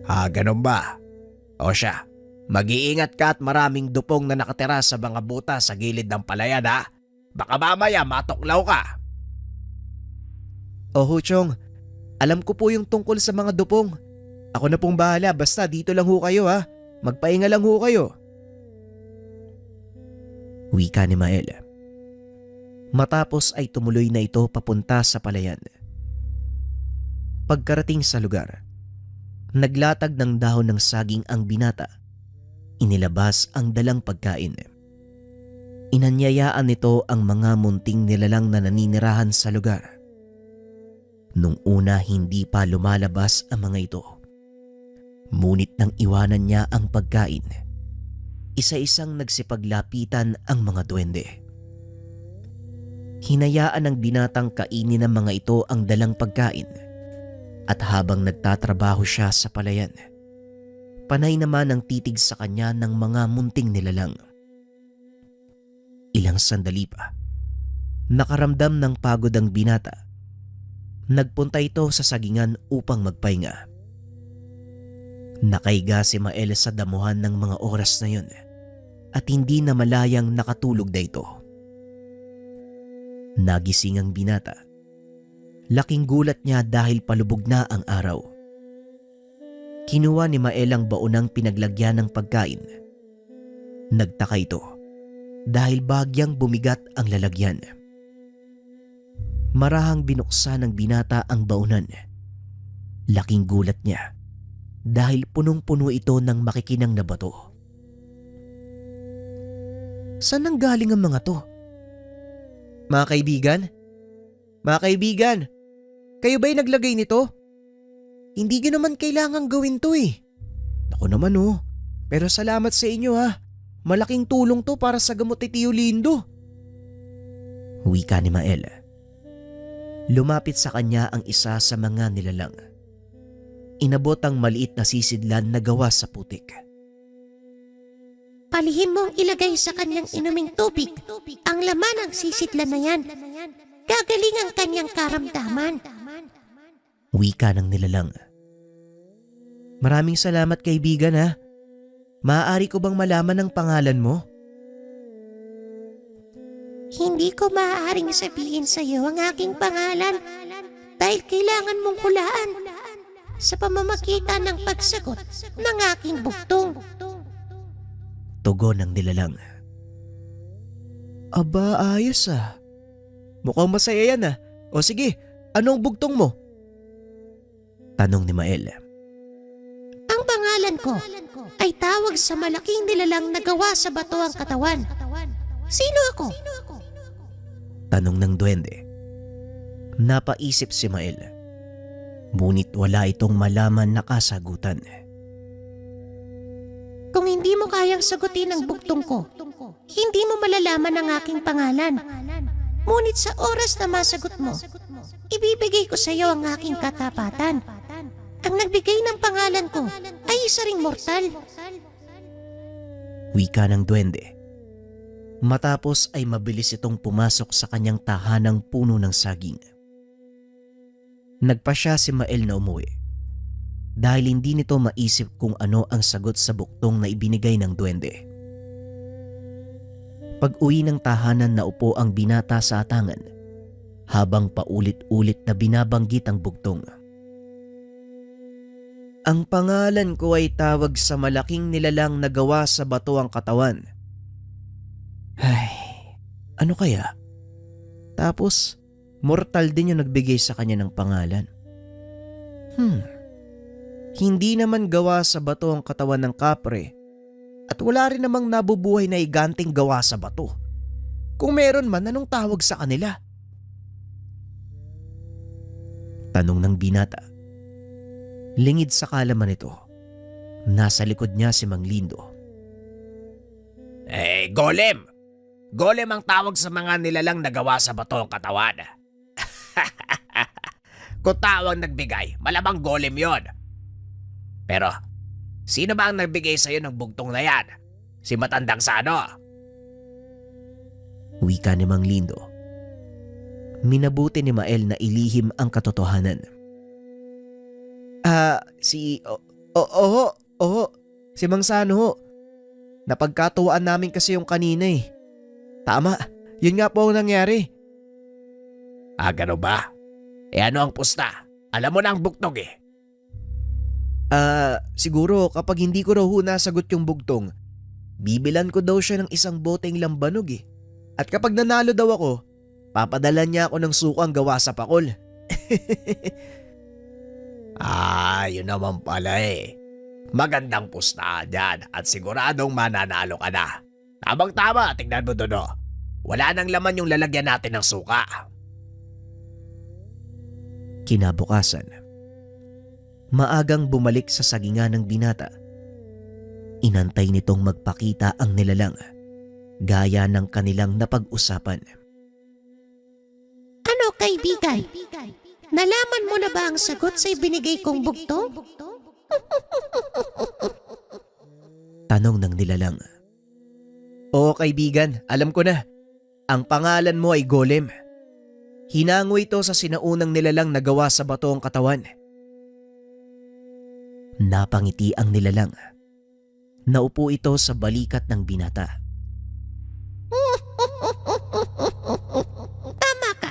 Ganun ba? O siya, mag-iingat ka at maraming dupong na nakatira sa mga buta sa gilid ng palayan ha. Baka mamaya matuklaw ka. Oho, Chong. Alam ko po yung tungkol sa mga dupong. Ako na pong bahala, basta dito lang ho kayo ha. Magpahinga lang ho kayo. Wika ni Mael. Matapos ay tumuloy na ito papunta sa palayan. Pagkarating sa lugar, naglatag ng dahon ng saging ang binata. Inilabas ang dalang pagkain. Inanyayaan nito ang mga munting nilalang na naninirahan sa lugar. Nung una hindi pa lumalabas ang mga ito. Ngunit nang iwanan niya ang pagkain, isa-isang nagsipaglapitan ang mga duwende. Hinayaan ng binatang kainin ng mga ito ang dalang pagkain at habang nagtatrabaho siya sa palayan, panay naman ang titig sa kanya ng mga munting nilalang. Ilang sandali pa, nakaramdam ng pagod ang binata. Nagpunta ito sa sagingan upang magpahinga. Nakaiga si Mael sa damuhan ng mga oras na yun at hindi na malayang nakatulog na ito. Nagising ang binata. Laking gulat niya dahil palubog na ang araw. Kinuha ni Mael ang baonang pinaglagyan ng pagkain. Nagtaka ito dahil bagyang bumigat ang lalagyan. Marahang binuksan ng binata ang baonan. Laking gulat niya dahil punong-puno ito ng makikinang na bato. Saan nanggaling ang mga to? Mga kaibigan? Mga kaibigan, kayo ba'y naglagay nito? Hindi nyo naman kailangang gawin to eh. Naku naman oh, pero salamat sa inyo ha. Malaking tulong to para sa gamot ni Tio Lindo. Wika ni Mael. Lumapit sa kanya ang isa sa mga nilalang. Inabot ang maliit na sisidlan na gawa sa putik. Palihim mong ilagay sa kanyang inuming tubig ang laman ng sisidlan na yan. Gagaling ang kanyang karamdaman. Wika ng nilalang. Maraming salamat kaibigan ha. Maaari ko bang malaman ang pangalan mo? Hindi ko maaaring sabihin sa iyo ang aking pangalan dahil kailangan mong hulaan sa pamamagitan ng pagsagot ng aking bugtong. Tugon ng nilalang. Aba, ayos ah. Mukhang masaya yan ah. O sige, anong bugtong mo? Tanong ni Mael. Ang pangalan ko ay tawag sa malaking nilalang na gawa sa bato ang katawan. Sino ako? Tanong ng duwende. Napaisip si Mael. Ngunit wala itong malaman na kasagutan. Kung hindi mo kayang sagutin ang bugtong ko, hindi mo malalaman ang aking pangalan. Ngunit sa oras na masagot mo, ibibigay ko sa iyo ang aking katapatan. Ang nagbigay ng pangalan ko ay isa ring mortal. Wika ng duwende. Matapos ay mabilis itong pumasok sa kanyang tahanang puno ng saging. Nagpa siya si Mael na umuwi dahil hindi nito maisip kung ano ang sagot sa buktong na ibinigay ng duwende. Pag-uwi ng tahanan, naupo ang binata sa atangan habang paulit-ulit na binabanggit ang bugtong. Ang pangalan ko ay tawag sa malaking nilalang na gawa sa bato ang katawan. Ay, ano kaya? Tapos, mortal din yung nagbigay sa kanya ng pangalan. Hindi naman gawa sa bato ang katawan ng kapre at wala rin namang nabubuhay na iganting gawa sa bato. Kung meron man, anong tawag sa kanila? Tanong ng binata. Lingid sa kalaman nito. Nasa likod niya si Mang Lindo. Golem! Golem ang tawag sa mga nilalang na gawa sa bato ang katawan. Kung tao ang nagbigay, malamang golem yon. Pero, sino ba ang nagbigay sa'yo ng bugtong na yan? Si Matandang Sano? Wika ni Mang Lindo. Minabuti ni Mael na ilihim ang katotohanan. Si Mang Sano ho. Napagkatuwaan namin kasi yung kanina eh. Tama, yun nga po ang nangyari. Gano'n ba? Ano ang pusta? Alam mo na ang bugtong eh. Siguro kapag hindi ko raw ho nasagot yung bugtong, bibilan ko daw siya ng isang boteng lambanog eh. At kapag nanalo daw ako, papadala niya ako ng sukang gawa sa pakol. Yun naman pala eh. Magandang pusta dyan at siguradong mananalo ka na. Tamang-tama, tignan mo doon oh. Wala nang laman yung lalagyan natin ng suka. Kinabukasan, maagang bumalik sa sagingan ng binata. Inantay nitong magpakita ang nilalang, gaya ng kanilang napag-usapan. kaibigan? Nalaman mo na ba ang sagot sa ibinigay kong bugtong? Tanong ng nilalang. Oo kaibigan, alam ko na. Ang pangalan mo ay Golem. Hinango ito sa sinaunang nilalang na gawa sa bato ang katawan. Napangiti ang nilalang. Naupo ito sa balikat ng binata. Tama ka.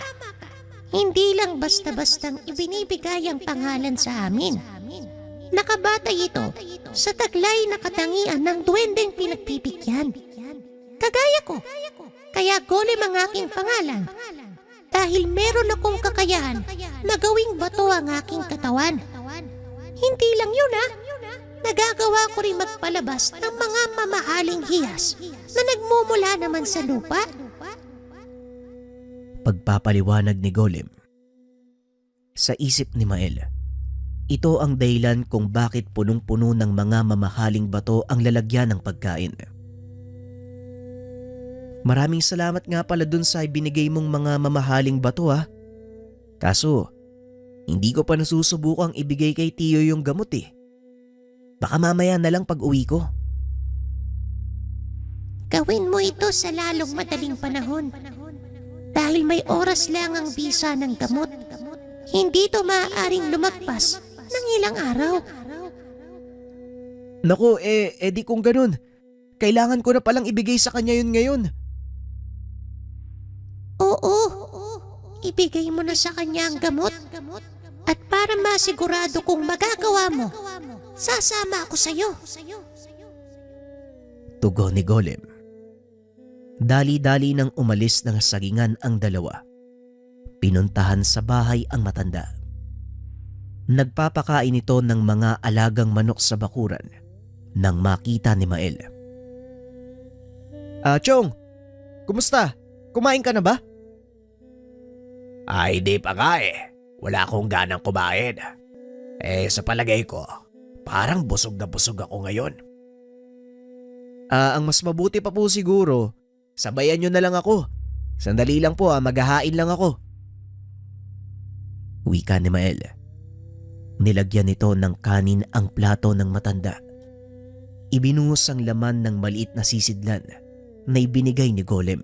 Hindi lang basta-bastang ibinibigay ang pangalan sa amin. Nakabatay ito sa taglay na katangian ng duwendeng pinagpipigyan. Kagaya ko. Kaya Golem ang aking pangalan. Dahil meron akong kakayahan na gawing bato ang aking katawan. Hindi lang yun Nagagawa ko rin magpalabas ng mga mamahaling hiyas na nagmumula naman sa lupa. Pagpapaliwanag ni Golem. Sa isip ni Mael, ito ang dahilan kung bakit punong-puno ng mga mamahaling bato ang lalagyan ng pagkain. Maraming salamat nga pala dun sa ibinigay mong mga mamahaling bato Kaso, hindi ko pa nasusubukang ibigay kay Tiyo yung gamot Baka mamaya na lang pag uwi ko. Gawin mo ito sa lalong madaling panahon. Dahil may oras lang ang bisa ng gamot. Hindi ito maaaring lumagpas ng ilang araw. Naku, di kung ganun. Kailangan ko na palang ibigay sa kanya yun ngayon. Oo, ibigay mo na sa kanya ang gamot. At para masigurado kung magagawa mo, sasama ako sa'yo. Tugon ni Golem. Dali-dali nang umalis ng sagingan ang dalawa. Pinuntahan sa bahay ang matanda. Nagpapakain ito ng mga alagang manok sa bakuran nang makita ni Mael. Chong, kumusta? Kumain ka na ba? Ay, di pa nga Wala akong ganang kumain. Sa palagay ko, parang busog na busog ako ngayon. Ang mas mabuti pa po siguro, sabayan nyo na lang ako. Sandali lang po maghahain lang ako. Wika ni Mael. Nilagyan nito ng kanin ang plato ng matanda. Ibinuhos ang laman ng maliit na sisidlan na ibinigay ni Golem.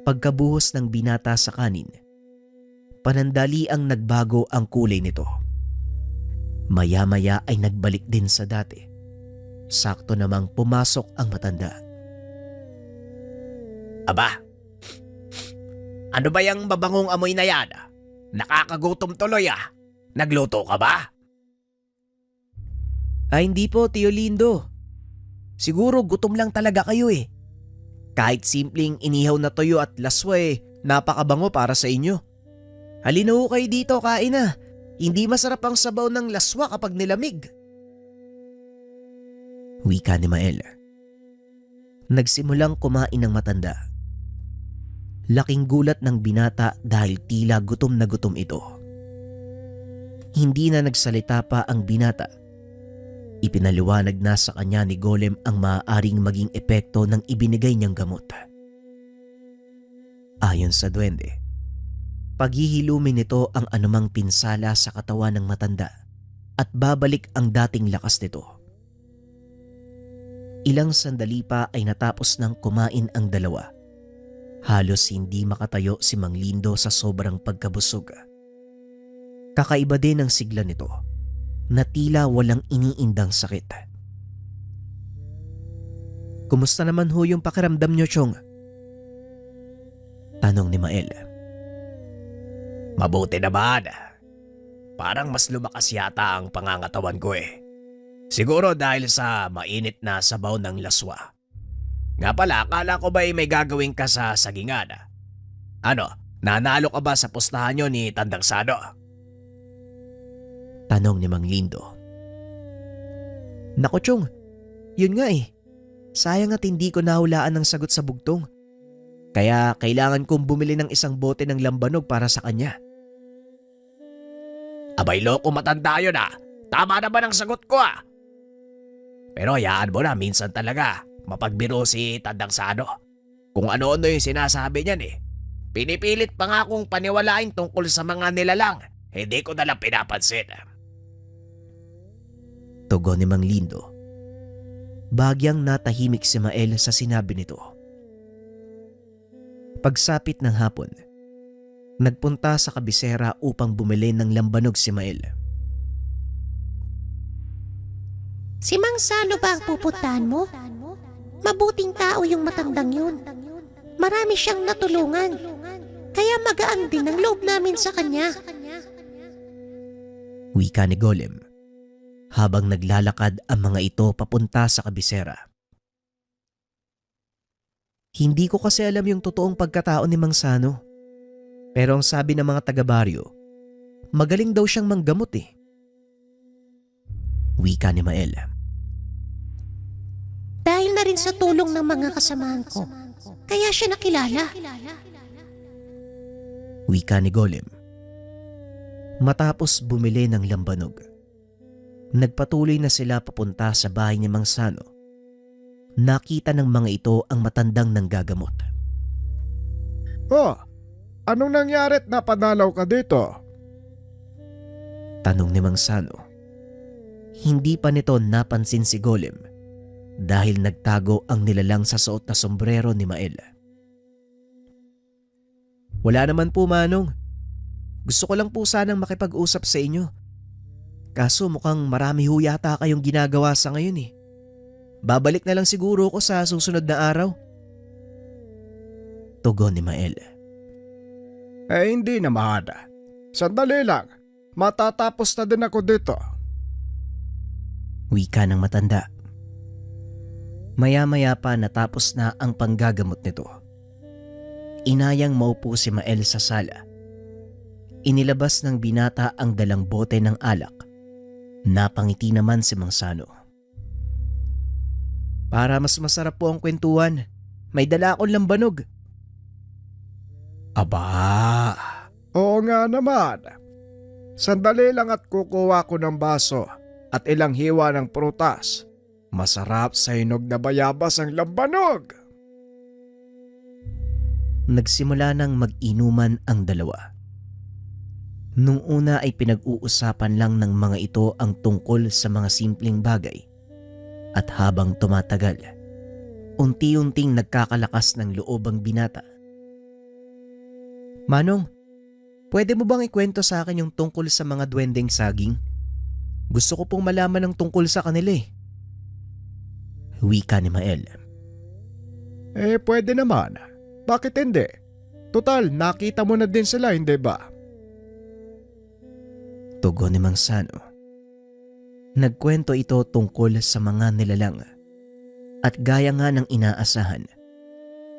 Pagkabuhos ng binata sa kanin, panandali ang nagbago ang kulay nito. Maya-maya ay nagbalik din sa dati. Sakto namang pumasok ang matanda. Aba, ano ba yung mabangong amoy na yan? Nakakagutom tuloy Nagluto ka ba? Hindi po, Tio Lindo. Siguro gutom lang talaga kayo Kahit simpleng inihaw na toyo at laswa napakabango para sa inyo. Halina ho kayo dito, kain na. Hindi masarap ang sabaw ng laswa kapag nilamig. Wika ni Mael. Nagsimulang kumain ng matanda. Laking gulat ng binata dahil tila gutom na gutom ito. Hindi na nagsalita pa ang binata. Ipinaliwanag na sa kanya ni Golem ang maaaring maging epekto ng ibinigay niyang gamot. Ayon sa duwende, paghihilumin nito ang anumang pinsala sa katawan ng matanda at babalik ang dating lakas nito. Ilang sandali pa ay natapos nang kumain ang dalawa. Halos hindi makatayo si Mang Lindo sa sobrang pagkabusog. Kakaiba din ang sigla nito na tila walang iniindang sakit. Kumusta naman ho yung pakiramdam niyo, Chong? Tanong ni Mael. Mabuti naman. Parang mas lumakas yata ang pangangatawan ko Siguro dahil sa mainit na sabaw ng laswa. Nga pala, akala ko ba may gagawin ka sa sagingan? Ano, nanalo ka ba sa pustahan nyo ni Tandang Sado? Tanong ni Mang Lindo. Naku, Chong, yun nga Sayang at hindi ko nahulaan ang sagot sa bugtong. Kaya kailangan kong bumili ng isang bote ng lambanog para sa kanya. Abay loko, matanda yun Tama naman ang sagot ko Pero hayaan mo na, minsan talaga mapagbiro si Tandang Sado. Kung ano-ano yung sinasabi niyan Pinipilit pa nga akong paniwalain tungkol sa mga nilalang. Hindi ko nalang pinapansin. Tugon ni Mang Lindo. Bagyang natahimik si Mael sa sinabi nito. Pagsapit ng hapon, nagpunta sa kabisera upang bumili ng lambanog si Mael. Si Mang Sano ba ang pupuntahan mo? Mabuting tao yung matandang yun. Marami siyang natulungan. Kaya magaan din ang loob namin sa kanya. Wika ni Golem habang naglalakad ang mga ito papunta sa kabisera. Hindi ko kasi alam yung totoong pagkatao ni Mang Sano. Pero ang sabi ng mga taga-baryo, magaling daw siyang manggamot eh. Wika ni Mael. Dahil na rin sa tulong ng mga kasamahan ko. Kaya siya nakilala. Wika ni Golem. Matapos bumili ng lambanog, nagpatuloy na sila papunta sa bahay ni Mang Sano. Nakita ng mga ito ang matandang nanggagamot. Oh, anong nangyari at napadalaw ka dito? Tanong ni Mang Sano. Hindi pa nito napansin si Golem dahil nagtago ang nilalang sa suot na sombrero ni Mael. Wala naman po, Manong. Gusto ko lang po sanang makipag-usap sa inyo. Kaso mukhang marami ho yata kayong ginagawa sa ngayon eh. Babalik na lang siguro ko sa susunod na araw. Tugon ni Mael. Hindi naman. Sandali lang. Matatapos na din ako dito. Wika ng matanda. Maya-maya pa natapos na ang panggagamot nito. Inayang maupo si Mael sa sala. Inilabas ng binata ang dalang bote ng alak. Napangiti naman si Mang Sano. Para mas masarap po ang kwentuhan, may dala akong lambanog. Aba, oo nga naman. Sandali lang at kukuha ko ng baso at ilang hiwa ng prutas. Masarap sa hinog na bayabas ang lambanog. Nagsimula ng mag-inuman ang dalawa. Nung una ay pinag-uusapan lang ng mga ito ang tungkol sa mga simpleng bagay. At habang tumatagal, unti-unting nagkakalakas ng loob ang binata. Manong, pwede mo bang ikwento sa akin yung tungkol sa mga duwendeng saging? Gusto ko pong malaman ang tungkol sa kanila eh. Wika ni Mael. Pwede naman. Bakit hindi? Total, nakita mo na din sila, hindi ba? Tugon ni Mang Sano. Nagkwento ito tungkol sa mga nilalang. At gaya nga ng inaasahan,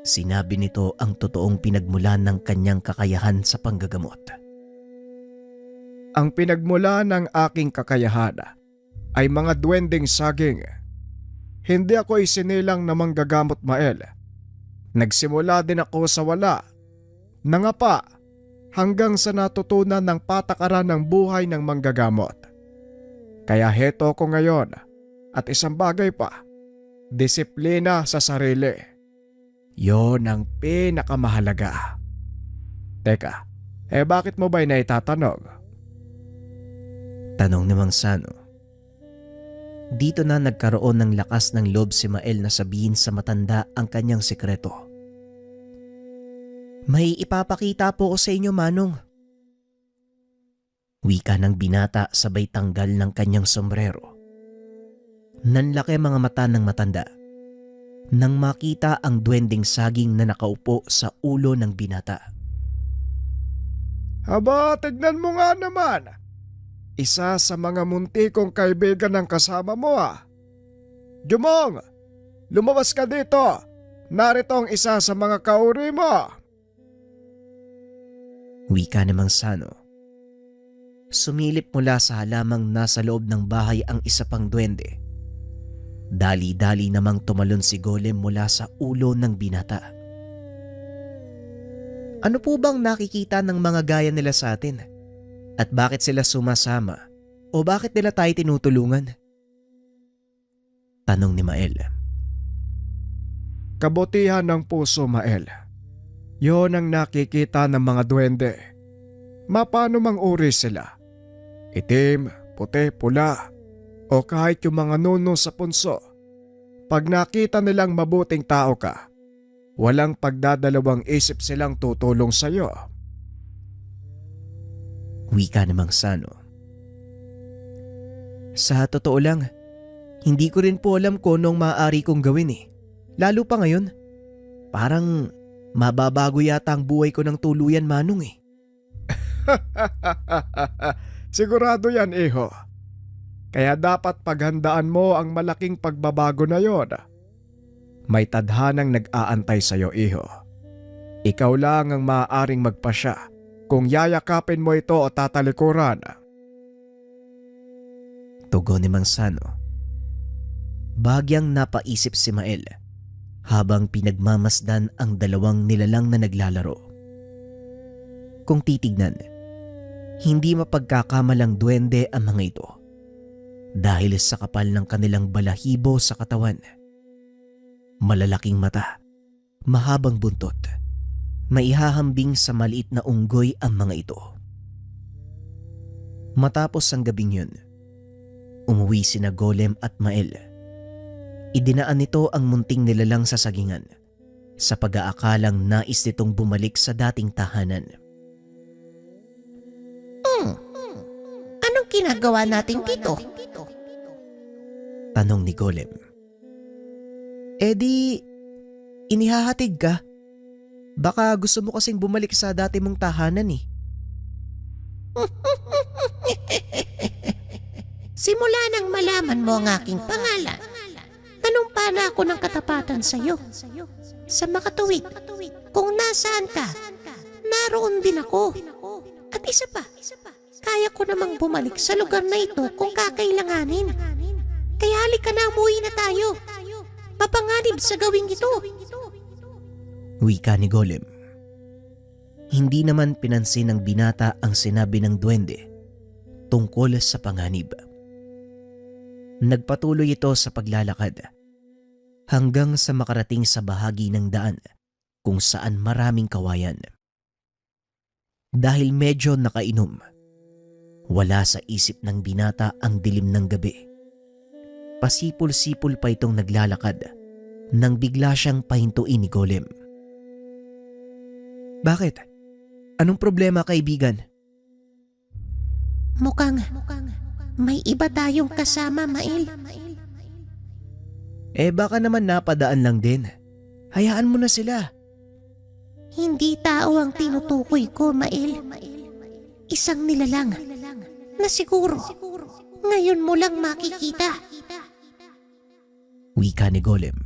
sinabi nito ang totoong pinagmulan ng kanyang kakayahan sa panggagamot. Ang pinagmula ng aking kakayahan ay mga duwendeng saging. Hindi ako isinilang na manggagamot, Mael. Nagsimula din ako sa wala. Nangapa hanggang sa natutunan ng patakaran ng buhay ng manggagamot. Kaya heto ko ngayon at isang bagay pa, disiplina sa sarili. Yon ang pinakamahalaga. Teka, bakit mo ba naitatanong? Tanong ni Mang Sano. Dito na nagkaroon ng lakas ng loob si Mael na sabihin sa matanda ang kanyang sikreto. May ipapakita po ko sa inyo, Manong. Wika ng binata sabay tanggal ng kanyang sombrero. Nanlaki mga mata ng matanda nang makita ang duwendeng saging na nakaupo sa ulo ng binata. Aba, tignan mo nga naman. Isa sa mga munti kong kaibigan ng kasama mo ah. Jumong, lumabas ka dito. Narito ang isa sa mga kauri mo. Wika ni Mang Sano. Sumilip mula sa halamang nasa loob ng bahay ang isa pang duwende. Dali-dali namang tumalon si Golem mula sa ulo ng binata. Ano po bang nakikita ng mga gaya nila sa atin? At bakit sila sumasama? O bakit nila tayo tinutulungan? Tanong ni Mael. Kabutihan ng puso, Mael. Yon ang nakikita ng mga duwende. Mapano mang uri sila. Itim, puti, pula, o kahit yung mga nuno sa punso. Pag nakita nilang mabuting tao ka, walang pagdadalawang isip silang tutulong sa'yo. Wika ni Mang Sano. Sa totoo lang, hindi ko rin po alam kung anong maaari kong gawin eh. Lalo pa ngayon, parang mababago yata ang buhay ko ng tuluyan, Manong eh. Sigurado yan, iho. Kaya dapat paghandaan mo ang malaking pagbabago na yon. May tadhanang nag-aantay sa'yo, iho. Ikaw lang ang maaaring magpasya kung yayakapin mo ito o tatalikuran. Tugon ni Mang Sano. Bagyang napaisip si Mael habang pinagmamasdan ang dalawang nilalang na naglalaro. Kung titignan, hindi mapagkakamalang duwende ang mga ito dahil sa kapal ng kanilang balahibo sa katawan. Malalaking mata, mahabang buntot, maihahambing sa maliit na unggoy ang mga ito. Matapos ang gabing yun, umuwi sina Golem at Mael. Idinaan nito ang munting nilalang sa sagingan sa pag-aakalang nais nitong bumalik sa dating tahanan. Anong ginagawa natin dito? Tanong ni Golem. Eh di, inihahatid ka. Baka gusto mo kasing bumalik sa dati mong tahanan eh. Simula nang malaman mo ang aking pangalan, tanumpa na ako ng katapatan sa iyo. Sa makatuwid, kung nasaan ka, naroon din ako. At isa pa, kaya ko namang bumalik sa lugar na ito kung kakailanganin. Kaya halika na, umuwi na tayo. Mapanganib sa gawing ito. Wika ni Golem. Hindi naman pinansin ng binata ang sinabi ng duwende tungkol sa panganib. Nagpatuloy ito sa paglalakad hanggang sa makarating sa bahagi ng daan kung saan maraming kawayan. Dahil medyo nakainom, wala sa isip ng binata ang dilim ng gabi. Pasipol-sipol pa itong naglalakad nang bigla siyang pahintuin ni Golem. Bakit? Anong problema, kaibigan? Mukhang may iba tayong kasama, Mael. Eh baka naman napadaan lang din. Hayaan mo na sila. Hindi tao ang tinutukoy ko, Mael. Isang nilalang na siguro ngayon mo lang makikita. Wika ni Golem.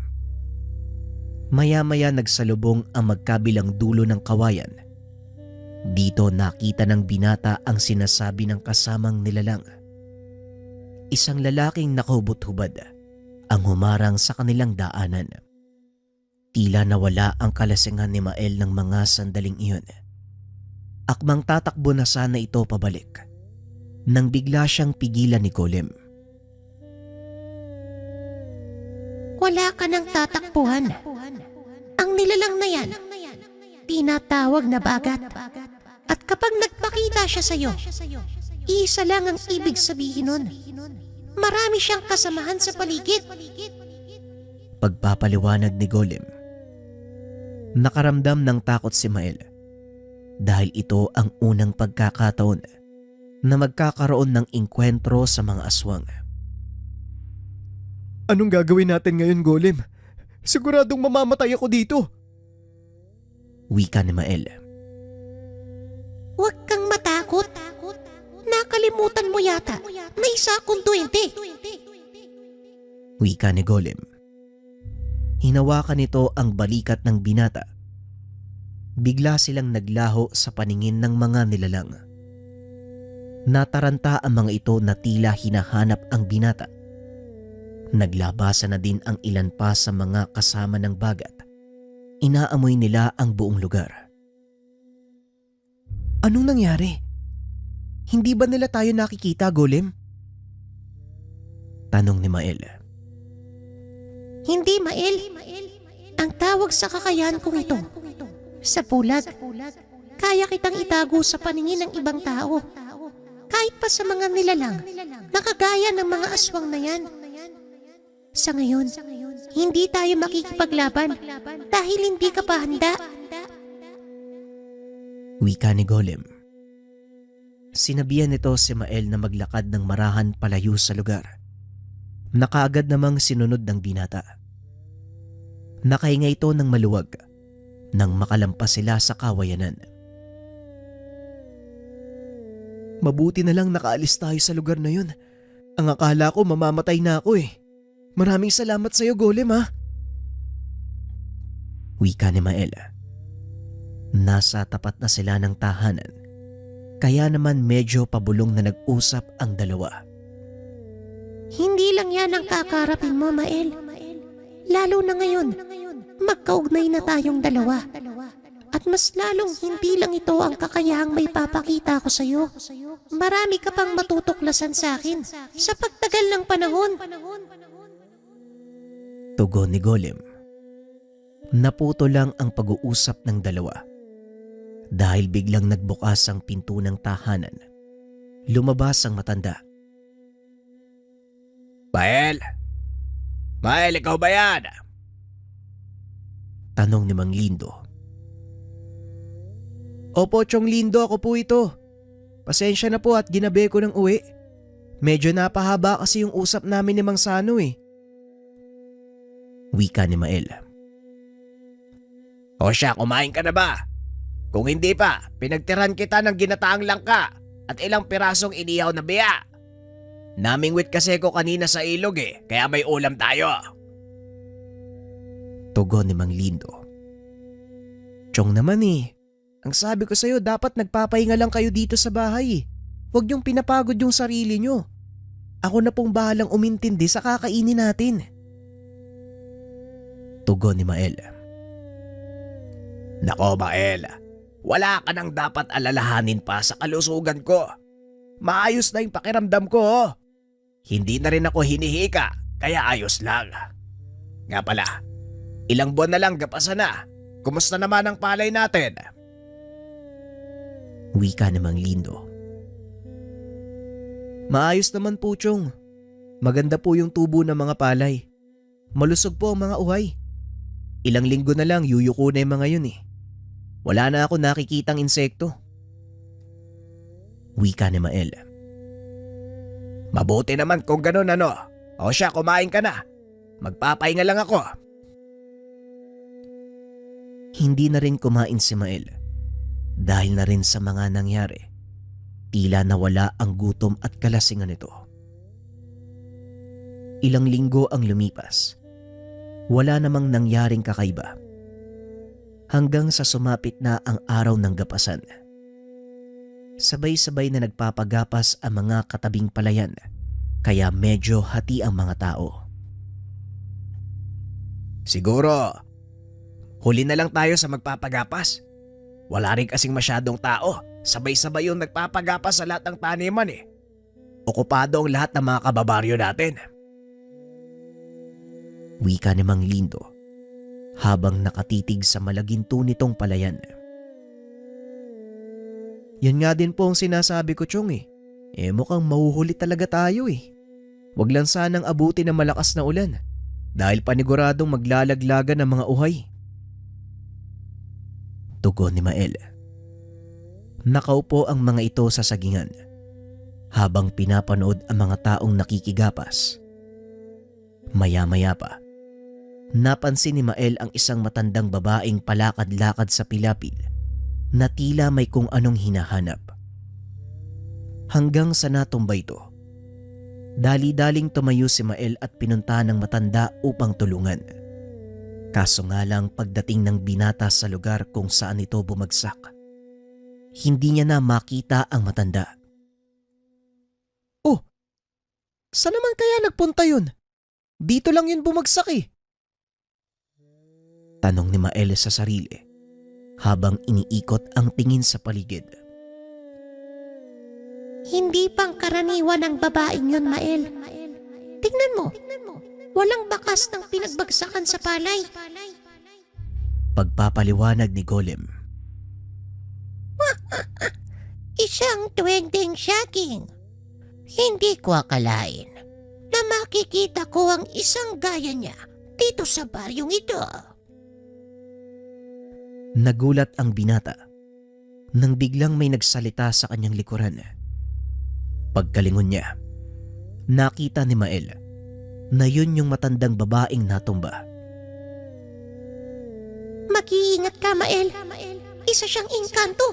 Maya-maya nagsalubong ang magkabilang dulo ng kawayan. Dito nakita ng binata ang sinasabi ng kasamang nilalang. Isang lalaking nakahubot-hubad ang humarang sa kanilang daanan. Tila nawala ang kalasingan ni Mael ng mga sandaling iyon. Akmang tatakbo na sana ito pabalik nang bigla siyang pigilan ni Golem. Wala ka nang tatakbuhan. Ang nilalang na yan, tinatawag na bagat. At kapag nagpakita siya sa'yo, isa lang ang ibig sabihin nun. Marami siyang kasamahan sa paligid. Pagpapaliwanag ni Golem. Nakaramdam ng takot si Mael dahil ito ang unang pagkakataon na magkakaroon ng engkwentro sa mga aswang. Anong gagawin natin ngayon, Golem? Siguradong mamamatay ako dito. Wika ni Mael. Huwag kang matakot. Nakalimutan mo yata na isa akong duwende. Wika ni Golem. Hinawakan nito ang balikat ng binata. Bigla silang naglaho sa paningin ng mga nilalang. Nataranta ang mga ito na tila hinahanap ang binata. Naglabasa na din ang ilan pa sa mga kasama ng bagat. Inaamoy nila ang buong lugar. Anong nangyari? Hindi ba nila tayo nakikita, Golem? Tanong ni Mael. Hindi, Mael. Ang tawag sa kakayahan kong ito, Sa bulag, kaya kitang itago sa paningin ng ibang tao. Kahit pa sa mga nilalang, nakagaya ng mga aswang na yan. Sa ngayon, hindi tayo makikipaglaban dahil hindi ka pa handa. Wika ni Golem. Sinabihan nito si Mael na maglakad ng marahan palayo sa lugar. Nakaagad namang sinunod ng binata. Nakahinga ito ng maluwag nang makalampas sila sa kawayanan. Mabuti na lang nakaalis tayo sa lugar na yun. Ang akala ko mamamatay na ako eh. Maraming salamat sa iyo, Golem ha. Wika ni Mael. Nasa tapat na sila ng tahanan. Kaya naman medyo pabulong na nag-usap ang dalawa. Hindi lang yan ang kakarapin mo, Mael. Lalo na ngayon, magkaugnay na tayong dalawa. At mas lalong hindi lang ito ang kakayahang may papakita ko sa'yo. Marami ka pang matutuklasan sa akin sa pagtagal ng panahon. Tugon ni Golem. Naputo lang ang pag-uusap ng dalawa. Dahil biglang nagbukas ang pinto ng tahanan. Lumabas ang matanda. Mael? Mael, ikaw ba yan? Tanong ni Mang Lindo. Opo, Chong Lindo, ako po ito. Pasensya na po at ginabi ko ng uwi. Medyo napahaba kasi yung usap namin ni Mang Sano eh. Wika ni Mael. O siya, kumain ka na ba? Kung hindi pa, pinagtiran kita ng ginataang langka at ilang pirasong inihaw na biya. Namingwit kasi ko kanina sa ilog eh, kaya may ulam tayo. Tugon ni Mang Lindo. Chong naman eh. Ang sabi ko sa'yo, dapat nagpapahinga lang kayo dito sa bahay eh. Huwag niyong pinapagod yung sarili niyo. Ako na pong bahalang umintindi sa kakainin natin. Tugon ni Mael. Nako Mael, wala ka nang dapat alalahanin pa sa kalusugan ko. Maayos na yung pakiramdam ko. Oh. Hindi na rin ako hinihika, kaya ayos lang. Nga pala, ilang buwan na lang gapasa na. Kumusta naman ang palay natin? Wika ni Mang Lindo. Maayos naman po, Chong. Maganda po yung tubo ng mga palay. Malusog po ang mga uhay. Ilang linggo na lang yuyuko na yung mga yun eh. Wala na ako nakikitang insekto. Wika ni Mael. Mabuti naman kung ganun ano. O siya, kumain ka na. Magpapahinga lang ako. Hindi na rin kumain si Mael. Dahil na rin sa mga nangyari. Tila nawala ang gutom at kalasingan nito. Ilang linggo ang lumipas. Wala namang nangyaring kakaiba. Hanggang sa sumapit na ang araw ng gapasan. Sabay-sabay na nagpapagapas ang mga katabing palayan, kaya medyo hati ang mga tao. Siguro, huli na lang tayo sa magpapagapas. Wala rin kasing masyadong tao. Sabay-sabay yung nagpapagapas sa lahat ng taniman eh. Okupado ang lahat ng mga kababaryo natin. Wika ni Mang Lindo habang nakatitig sa malaginto nitong palayan. Yan nga din po ang sinasabi ko, Chong eh. Mukhang mahuhuli talaga tayo eh. Wag lang sanang abuti ng malakas na ulan dahil paniguradong maglalaglagan ng mga uhay. Tugon ni Mael. Nakaupo ang mga ito sa sagingan habang pinapanood ang mga taong nakikigapas. Maya-maya pa, napansin ni Mael ang isang matandang babaeng palakad-lakad sa pilapil na tila may kung anong hinahanap. Hanggang sa natumba ito, dali-daling tumayo si Mael at pinuntahan ng matanda upang tulungan. Kaso nga lang pagdating ng binata sa lugar kung saan ito bumagsak, hindi niya na makita ang matanda. Oh, saan naman kaya nagpunta yun? Dito lang yun bumagsak eh. Tanong ni Mael sa sarili habang iniikot ang tingin sa paligid. Hindi pang karaniwan ang babaeng yun, Mael. Tignan mo, walang bakas ng pinagbagsakan sa palay. Pagpapaliwanag ni Golem. Isang duwendeng saging. Hindi ko akalain na makikita ko ang isang gaya niya dito sa baryong ito. Nagulat ang binata nang biglang may nagsalita sa kanyang likuran. Pagkalingon niya, nakita ni Mael na yun yung matandang babaeng natumba. Mag-iingat ka, Mael. Isa siyang engkanto.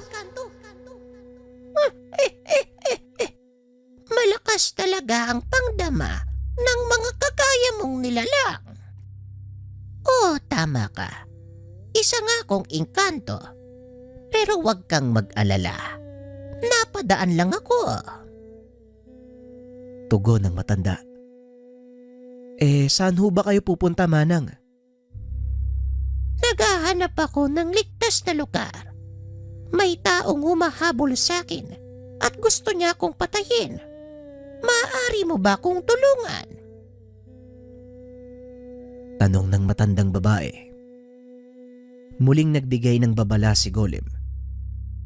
Malakas talaga ang pangdama ng mga kagaya mong nilalang. Oo, tama ka. Isa nga akong engkanto. Pero huwag kang mag-alala. Napadaan lang ako. Tugon ng matanda. Saan ho ba kayo pupunta, Manang? Naghahanap ako ng ligtas na lugar. May taong humahabol sa akin at gusto niya akong patayin. Maaari mo ba akong tulungan? Tanong ng matandang babae. Muling nagbigay ng babala si Golem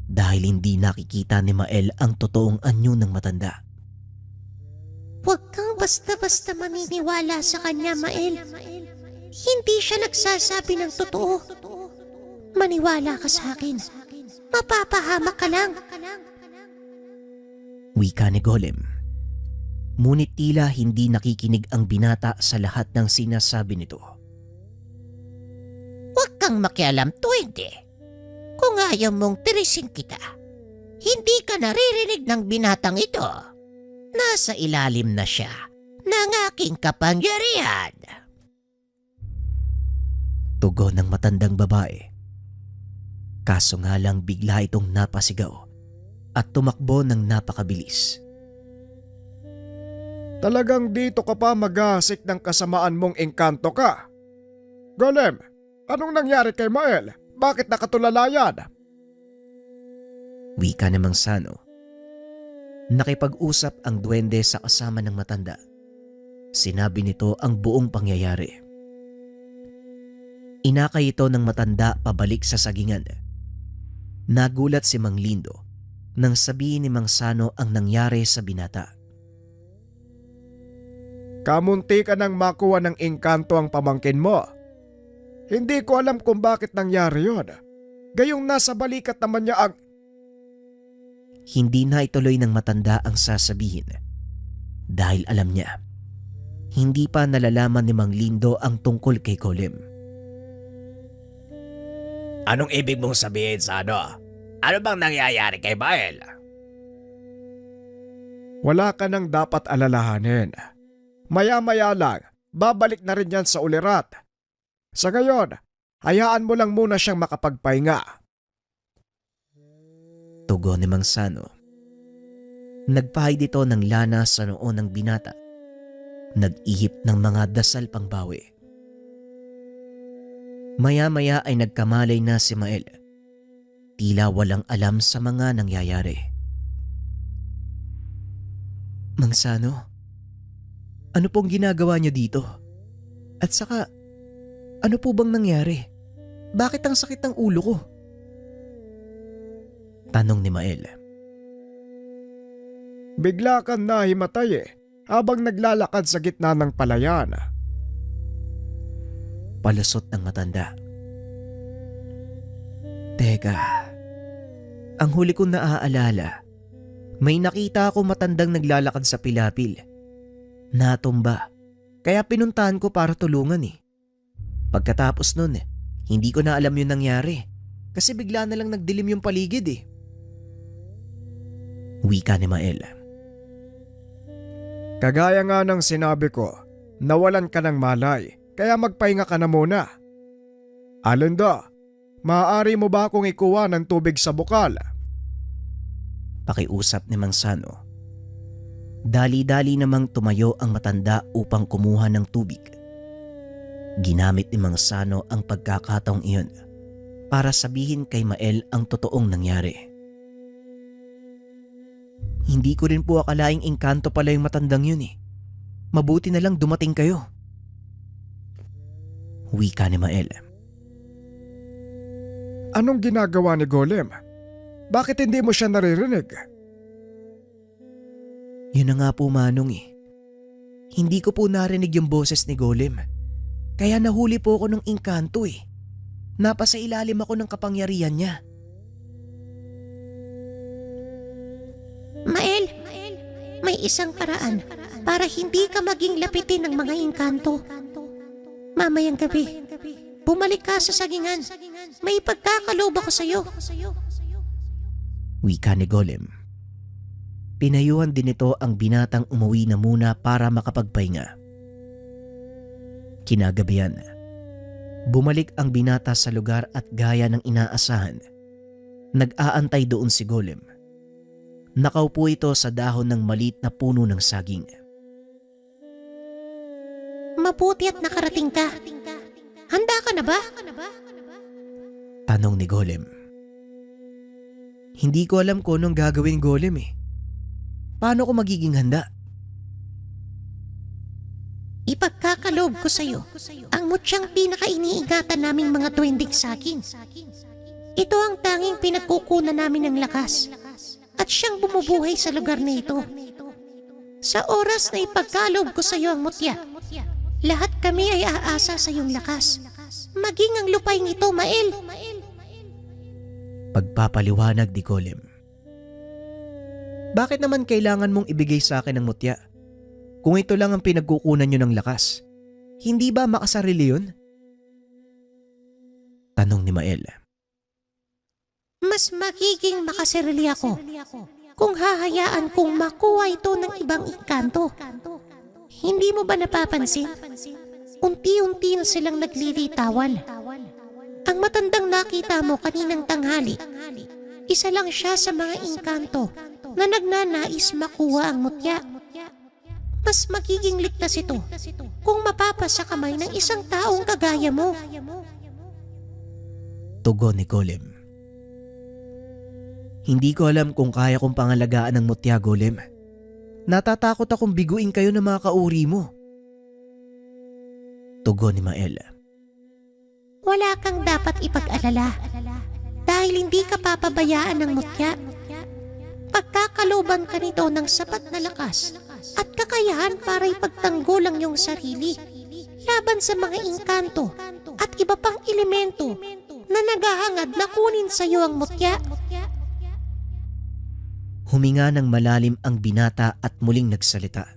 dahil hindi nakikita ni Mael ang totoong anyo ng matanda. Huwag kang basta-basta maniniwala sa kanya, Mael. Hindi siya nagsasabi ng totoo. Maniwala ka sa akin. Mapapahamak ka lang. Wika ni Golem. Ngunit tila hindi nakikinig ang binata sa lahat ng sinasabi nito. Huwag kang makialam, Twente. Kung ayaw mong tirisin kita, hindi ka naririnig ng binatang ito. Nasa ilalim na siya ng aking kapangyarihan. Tugon ng matandang babae. Kaso nga lang bigla itong napasigaw at tumakbo ng napakabilis. Talagang dito ka pa maghahasik ng kasamaan mong engkanto ka. Golem, anong nangyari kay Mael? Bakit nakatulala yan? Wika namang Sano. Nakipag-usap ang duwende sa kasama ng matanda. Sinabi nito ang buong pangyayari. Inakay ito ng matanda pabalik sa sagingan. Nagulat si Mang Lindo nang sabihin ni Mang Sano ang nangyari sa binata. Kamunti ka nang makuha ng engkanto ang pamangkin mo. Hindi ko alam kung bakit nangyari yon. Gayong nasa balikat naman niya ang... Hindi na ituloy ng matanda ang sasabihin dahil alam niya hindi pa nalalaman ni Mang Lindo ang tungkol kay Golem. Anong ibig mong sabihin, Sano? Ano bang nangyayari kay Mael? Wala ka nang dapat alalahanin. Maya-maya lang, babalik na rin yan sa ulirat. Sa ngayon, hayaan mo lang muna siyang makapagpahinga. Tugon ni Mang Sano. Nagpahid ito ng lana sa noo ng binata. Nag-ihip ng mga dasal pangbawi. Maya-maya ay nagkamalay na si Mael. Tila walang alam sa mga nangyayari. Mang Sano, ano pong ginagawa niyo dito? At saka, ano po bang nangyari? Bakit ang sakit ng ulo ko? Tanong ni Mael. Bigla kang nahimatay habang naglalakad sa gitna ng palayan. Palusot ng matanda. Teka, ang huli kong naaalala, may nakita ako matandang naglalakad sa pilapil. Natumba, kaya pinuntahan ko para tulungan eh. Pagkatapos nun, hindi ko na alam yung nangyari kasi bigla na lang nagdilim yung paligid eh. Wika ni Mael. Kagaya nga ng sinabi ko, nawalan ka ng malay, kaya magpahinga ka na muna. Alenda, maaari mo ba akong ikuha ng tubig sa bukal? Pakiusap ni Mang Sano. Dali-dali namang tumayo ang matanda upang kumuha ng tubig. Ginamit ni Mang Sano ang pagkakataong iyon para sabihin kay Mael ang totoong nangyari. Hindi ko rin po akalaing engkanto pala yung matandang yun eh. Mabuti na lang dumating kayo. Wika ni Mael. Anong ginagawa ni Golem? Bakit hindi mo siya naririnig? Yun na nga po Manong eh. Hindi ko po narinig yung boses ni Golem. Kaya nahuli po ako ng engkanto eh. Napasa ilalim ako ng kapangyarihan niya. Mael, may isang paraan para hindi ka maging lapitin ng mga engkanto. Mamayang gabi, bumalik ka sa sagingan. May pagkakaloob ako sa'yo. Wika ni Golem. Pinayuhan din nito ang binatang umuwi na muna para makapagpahinga. Kinagabihan, bumalik ang binata sa lugar at gaya ng inaasahan, nag-aantay doon si Golem. Nakaupo ito sa dahon ng maliit na puno ng saging. Mabuti at nakarating ka. Handa ka na ba? Tanong ni Golem. Hindi ko alam kung anong gagawin Golem eh. Paano ko magiging handa? Ipagkakaloob ko sa'yo ang mutyang pinaka-iniingatan naming mga duwending saging. Ito ang tanging pinagkukunan namin ng lakas at siyang bumubuhay sa lugar na ito. Sa oras na ipagkaloob ko sa'yo ang mutya, lahat kami ay aasa sa iyong lakas. Maging ang lupaing ito, Mael. Pagpapaliwanag ni Golem. Bakit naman kailangan mong ibigay sa akin ang mutya? Kung ito lang ang pinagkukunan nyo ng lakas, hindi ba makasarili yun? Tanong ni Mael. Mas magiging makasarili ako kung hahayaan kong makuha ito ng ibang engkanto. Hindi mo ba napapansin? Unti-unti na silang naglilitawan. Ang matandang nakita mo kaninang tanghali, isa lang siya sa mga engkanto na nagnanais makuha ang mutya. Mas magiging ligtas ito kung mapapa sa kamay ng isang taong kagaya mo. Tugon ni Golem. Hindi ko alam kung kaya kong pangalagaan ng mutya, Golem. Natatakot akong biguin kayo ng mga kauri mo. Tugon ni Mael. Wala kang dapat ipag-alala dahil hindi ka papabayaan ng mutya. Pagkakaloban ka nito ng sapat na lakas at kakayahan para ipagtanggol ang iyong sarili laban sa mga engkanto at iba pang elemento na naghahangad na kunin sa iyo ang mutya. Huminga ng malalim ang binata at muling nagsalita.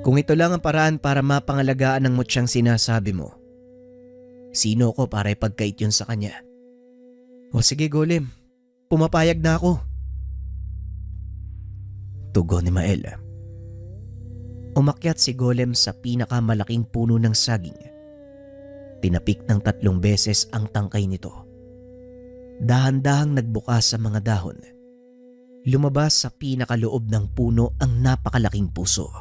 Kung ito lang ang paraan para mapangalagaan ng mutyang sinasabi mo, sino ko para ipagkait yun sa kanya? O sige Golem, pumapayag na ako. Tugon ni Mael. Umakyat si Golem sa pinakamalaking puno ng saging. Tinapik ng 3 beses ang tangkay nito. Dahan-dahang nagbukas sa mga dahon. Lumabas sa pinakaloob ng puno ang napakalaking puso.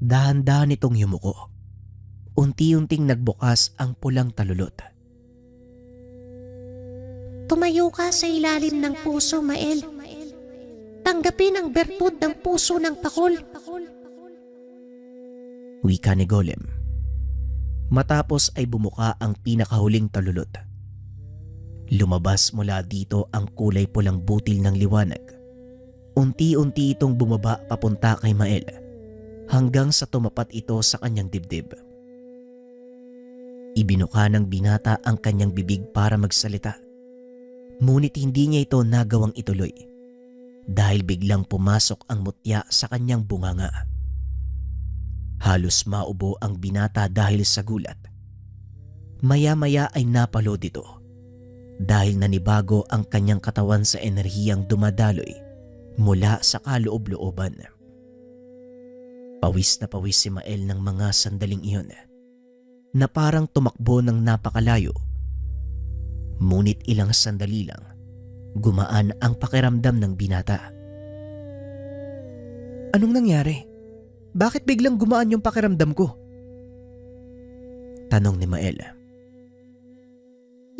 Dahan-dahan itong yumuko. Unti-unting nagbukas ang pulang talulot. Tumayo ka sa ilalim ng puso, Mael. Tanggapin ang bertud ng puso ng pakol. Wika ni Golem. Matapos ay bumuka ang pinakahuling talulot. Lumabas mula dito ang kulay pulang butil ng liwanag. Unti-unti itong bumaba papunta kay Mael hanggang sa tumapat ito sa kanyang dibdib. Ibinuka ng binata ang kanyang bibig para magsalita. Ngunit hindi niya ito nagawang ituloy dahil biglang pumasok ang mutya sa kanyang bunganga. Halos maubo ang binata dahil sa gulat. Maya-maya ay napalod ito dahil nanibago ang kanyang katawan sa enerhiyang dumadaloy mula sa kaloob-looban. Pawis na pawis si Mael ng mga sandaling iyon na parang tumakbo ng napakalayo. Ngunit ilang sandali lang, gumaan ang pakiramdam ng binata. Anong nangyari? Bakit biglang gumaan yung pakiramdam ko? Tanong ni Mael.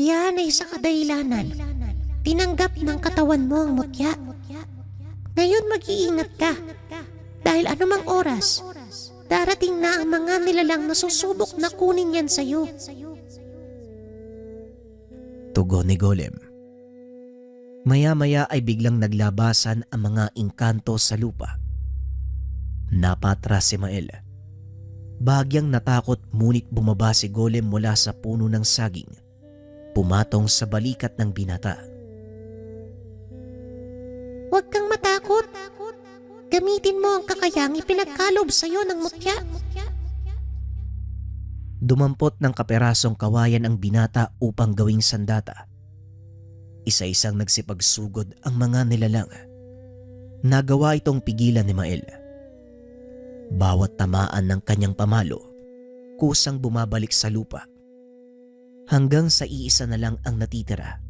Yan ay sa kadahilanan. Tinanggap ng katawan mo ang mutya. Ngayon mag-iingat ka dahil anumang oras, darating na ang mga nilalang na susubok na kunin yan sa'yo. Tugon ni Golem. Maya-maya ay biglang naglabasan ang mga engkanto sa lupa. Napatras si Mael. Bahagyang natakot ngunit bumaba si Golem mula sa puno ng saging. Pumatong sa balikat ng binata. Huwag kang matakot. Gamitin mo ang kakayang ipinagkalob sa'yo ng mutya. Dumampot ng kaperasong kawayan ang binata upang gawing sandata. Isa-isang nagsipagsugod ang mga nilalang. Nagawa itong pigilan ni Mael. Bawat tamaan ng kanyang pamalo, kusang bumabalik sa lupa. Hanggang sa iisa na lang ang natitira.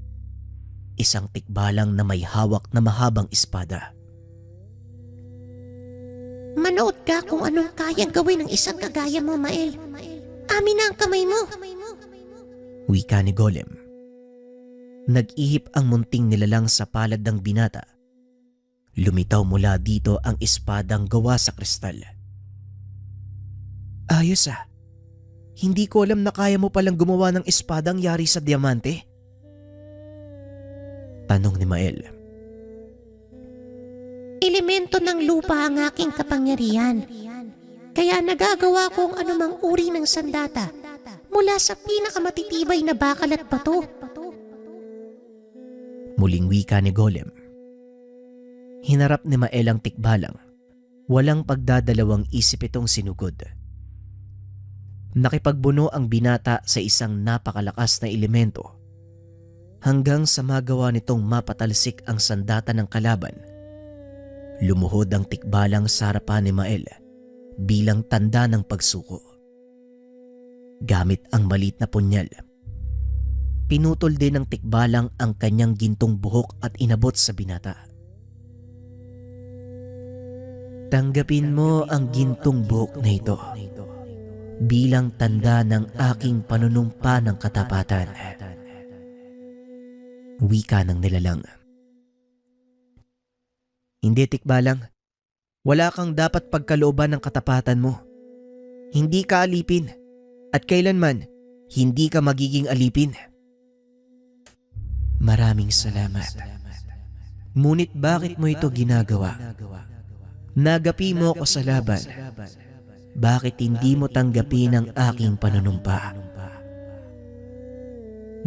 Isang tikbalang na may hawak na mahabang espada. Manood ka kung anong kayang gawin ng isang kagaya mo, Mael. Amin na ang kamay mo. Wika ni Golem. Nag-ihip ang munting nilalang sa palad ng binata. Lumitaw mula dito ang espadang gawa sa kristal. Ayos ah. Hindi ko alam na kaya mo palang gumawa ng espadang yari sa diamante. Tanong ni Mael. Elemento ng lupa ang aking kapangyarihan. Kaya nagagawa ko ang anumang uri ng sandata mula sa pinakamatitibay na bakal at bato. Muling wika ni Golem. Hinarap ni Mael ang tikbalang. Walang pagdadalawang isip itong sinugod. Nakipagbuno ang binata sa isang napakalakas na elemento hanggang sa magawa nitong mapatalsik ang sandata ng kalaban. Lumuhod ang tikbalang sa harapan ni Mael bilang tanda ng pagsuko. Gamit ang maliit na punyal, pinutol din ng tikbalang ang kanyang gintong buhok at inabot sa binata. Tanggapin mo ang gintong buhok na ito bilang tanda ng aking panunumpa ng katapatan. Wika ng nilalang. Hindi, tikbalang. Wala kang dapat pagkalooban ng katapatan mo. Hindi ka alipin at kailanman hindi ka magiging alipin. Maraming salamat. Ngunit bakit mo ito ginagawa? Nagapi mo ako sa laban. Bakit hindi mo tanggapin ang aking panunumpa?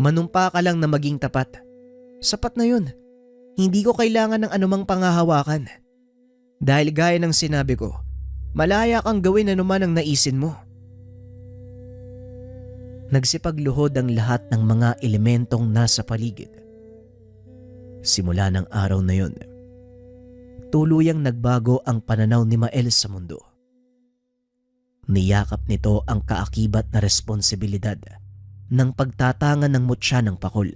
Manumpa ka lang na maging tapat. Sapat na yun. Hindi ko kailangan ng anumang pangahawakan. Dahil gaya ng sinabi ko, malaya kang gawin anuman ang naisin mo. Nagsipagluhod ang lahat ng mga elementong nasa paligid. Simula ng araw na yun, tuluyang nagbago ang pananaw ni Mael sa mundo. Niyakap nito ang kaakibat na responsibilidad ng pagtatangan ng mutya ng pakol.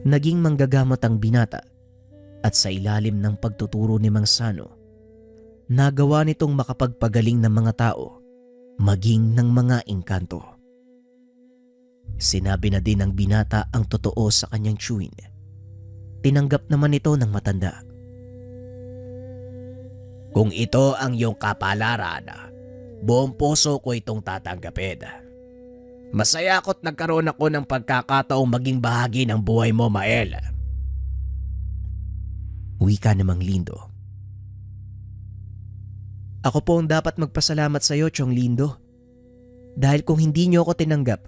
Naging manggagamot ang binata at sa ilalim ng pagtuturo ni Mang Sano, nagawa nitong makapagpagaling ng mga tao maging ng mga engkanto. Sinabi na din ng binata ang totoo sa kanyang tiyuhin. Tinanggap naman ito ng matanda. Kung ito ang iyong kapalaran, buong puso ko itong tatanggapin. Masaya ako't nagkaroon ako ng pagkakataong maging bahagi ng buhay mo, Mael. Wika ni Mang Lindo. Ako po ang dapat magpasalamat sa iyo, Chong Lindo. Dahil kung hindi niyo ako tinanggap,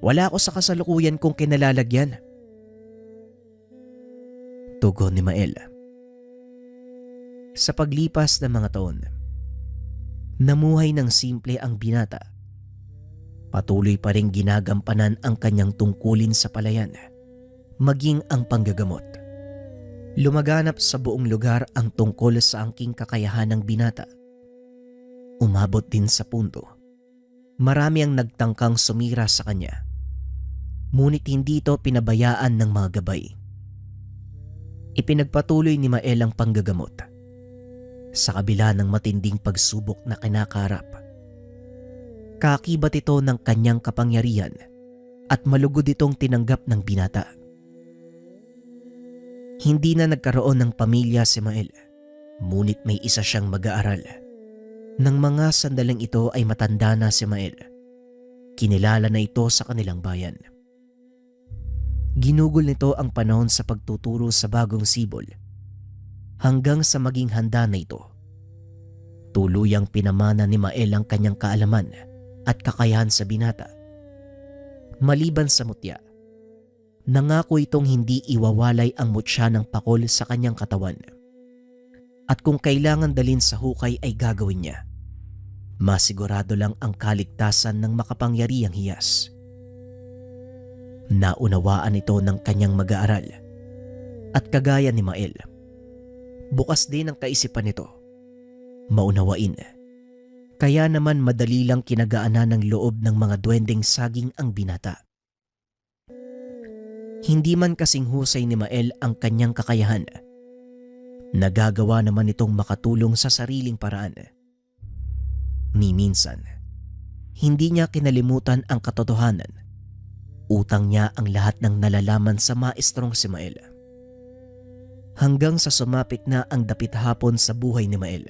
wala ako sa kasalukuyan kong kinalalagyan. Tugon ni Mael. Sa paglipas ng mga taon, namuhay ng simple ang binata. Patuloy pa rin ginagampanan ang kanyang tungkulin sa palayan, maging ang panggagamot. Lumaganap sa buong lugar ang tungkol sa angking kakayahan ng binata. Umabot din sa punto, marami ang nagtangkang sumira sa kanya. Ngunit hindi ito pinabayaan ng mga gabay. Ipinagpatuloy ni Mael ang panggagamot sa kabila ng matinding pagsubok na kinakarap. Kaakibat ito ng kanyang kapangyarihan at malugod itong tinanggap ng binata. Hindi na nagkaroon ng pamilya si Mael, ngunit may isa siyang mag-aaral. Nang mga sandaling ito ay matanda na si Mael. Kinilala na ito sa kanilang bayan. Ginugol nito ang panahon sa pagtuturo sa bagong sibol hanggang sa maging handa na ito. Tuluyang pinamana ni Mael ang kanyang kaalaman at kakayahan sa binata. Maliban sa mutya, nangako itong hindi iwawalay ang mutya ng pakol sa kanyang katawan. At kung kailangan dalhin sa hukay ay gagawin niya. Masigurado lang ang kaligtasan ng makapangyarihang hiyas. Naunawaan ito ng kanyang mag-aaral. At kagaya ni Mael, bukas din ang kaisipan nito. Maunawain. Kaya naman madali lang kinagaanan ng loob ng mga duwendeng saging ang binata. Hindi man kasing husay ni Mael ang kanyang kakayahan. Nagagawa naman itong makatulong sa sariling paraan. Ni minsan, hindi niya kinalimutan ang katotohanan. Utang niya ang lahat ng nalalaman sa maestrong si Mael. Hanggang sa sumapit na ang dapit hapon sa buhay ni Mael.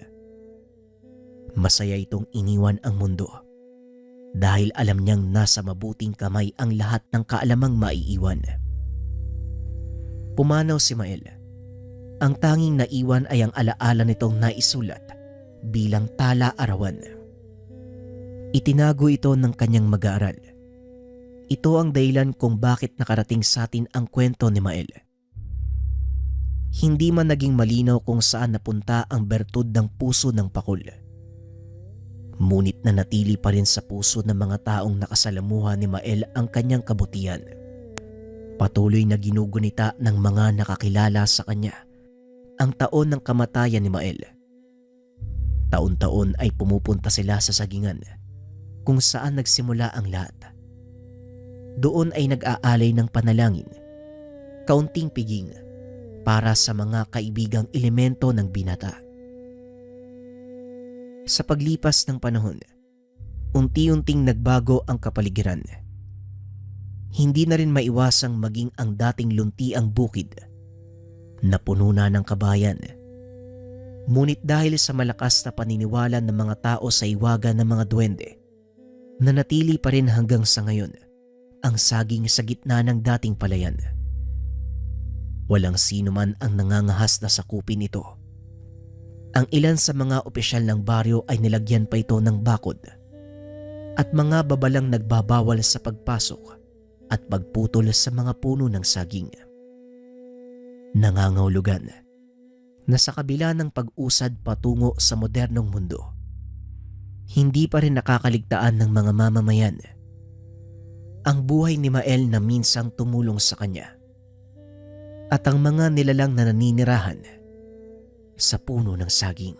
Masaya itong iniwan ang mundo dahil alam niyang nasa mabuting kamay ang lahat ng kaalamang maiiwan. Pumanaw si Mael. Ang tanging naiwan ay ang alaala nitong naisulat bilang tala-arawan. Itinago ito ng kanyang mag-aaral. Ito ang dahilan kung bakit nakarating sa atin ang kwento ni Mael. Hindi man naging malinaw kung saan napunta ang bertud ng puso ng pakol. Ngunit nanatili pa rin sa puso ng mga taong nakasalamuha ni Mael ang kanyang kabutihan. Patuloy na ginugunita ng mga nakakilala sa kanya ang taon ng kamatayan ni Mael. Taon-taon ay pumupunta sila sa sagingan kung saan nagsimula ang lahat. Doon ay nag-aalay ng panalangin, kaunting piging para sa mga kaibigang elemento ng binata. Sa paglipas ng panahon, unti-unting nagbago ang kapaligiran. Hindi na rin maiwasang maging ang dating luntiang bukid na puno na ng kabayan. Ngunit dahil sa malakas na paniniwala ng mga tao sa iwaga ng mga duwende, nanatili pa rin hanggang sa ngayon ang saging sa gitna ng dating palayan. Walang sino man ang nangangahas na sakupin ito. Ang ilan sa mga opisyal ng baryo ay nilagyan pa ito ng bakod at mga babalang nagbabawal sa pagpasok at pagputol sa mga puno ng saging. Nangangahulugan na sa kabila ng pag-usad patungo sa modernong mundo, hindi pa rin nakakaligtaan ng mga mamamayan ang buhay ni Mael na minsang tumulong sa kanya at ang mga nilalang na naninirahan sa puno ng saging.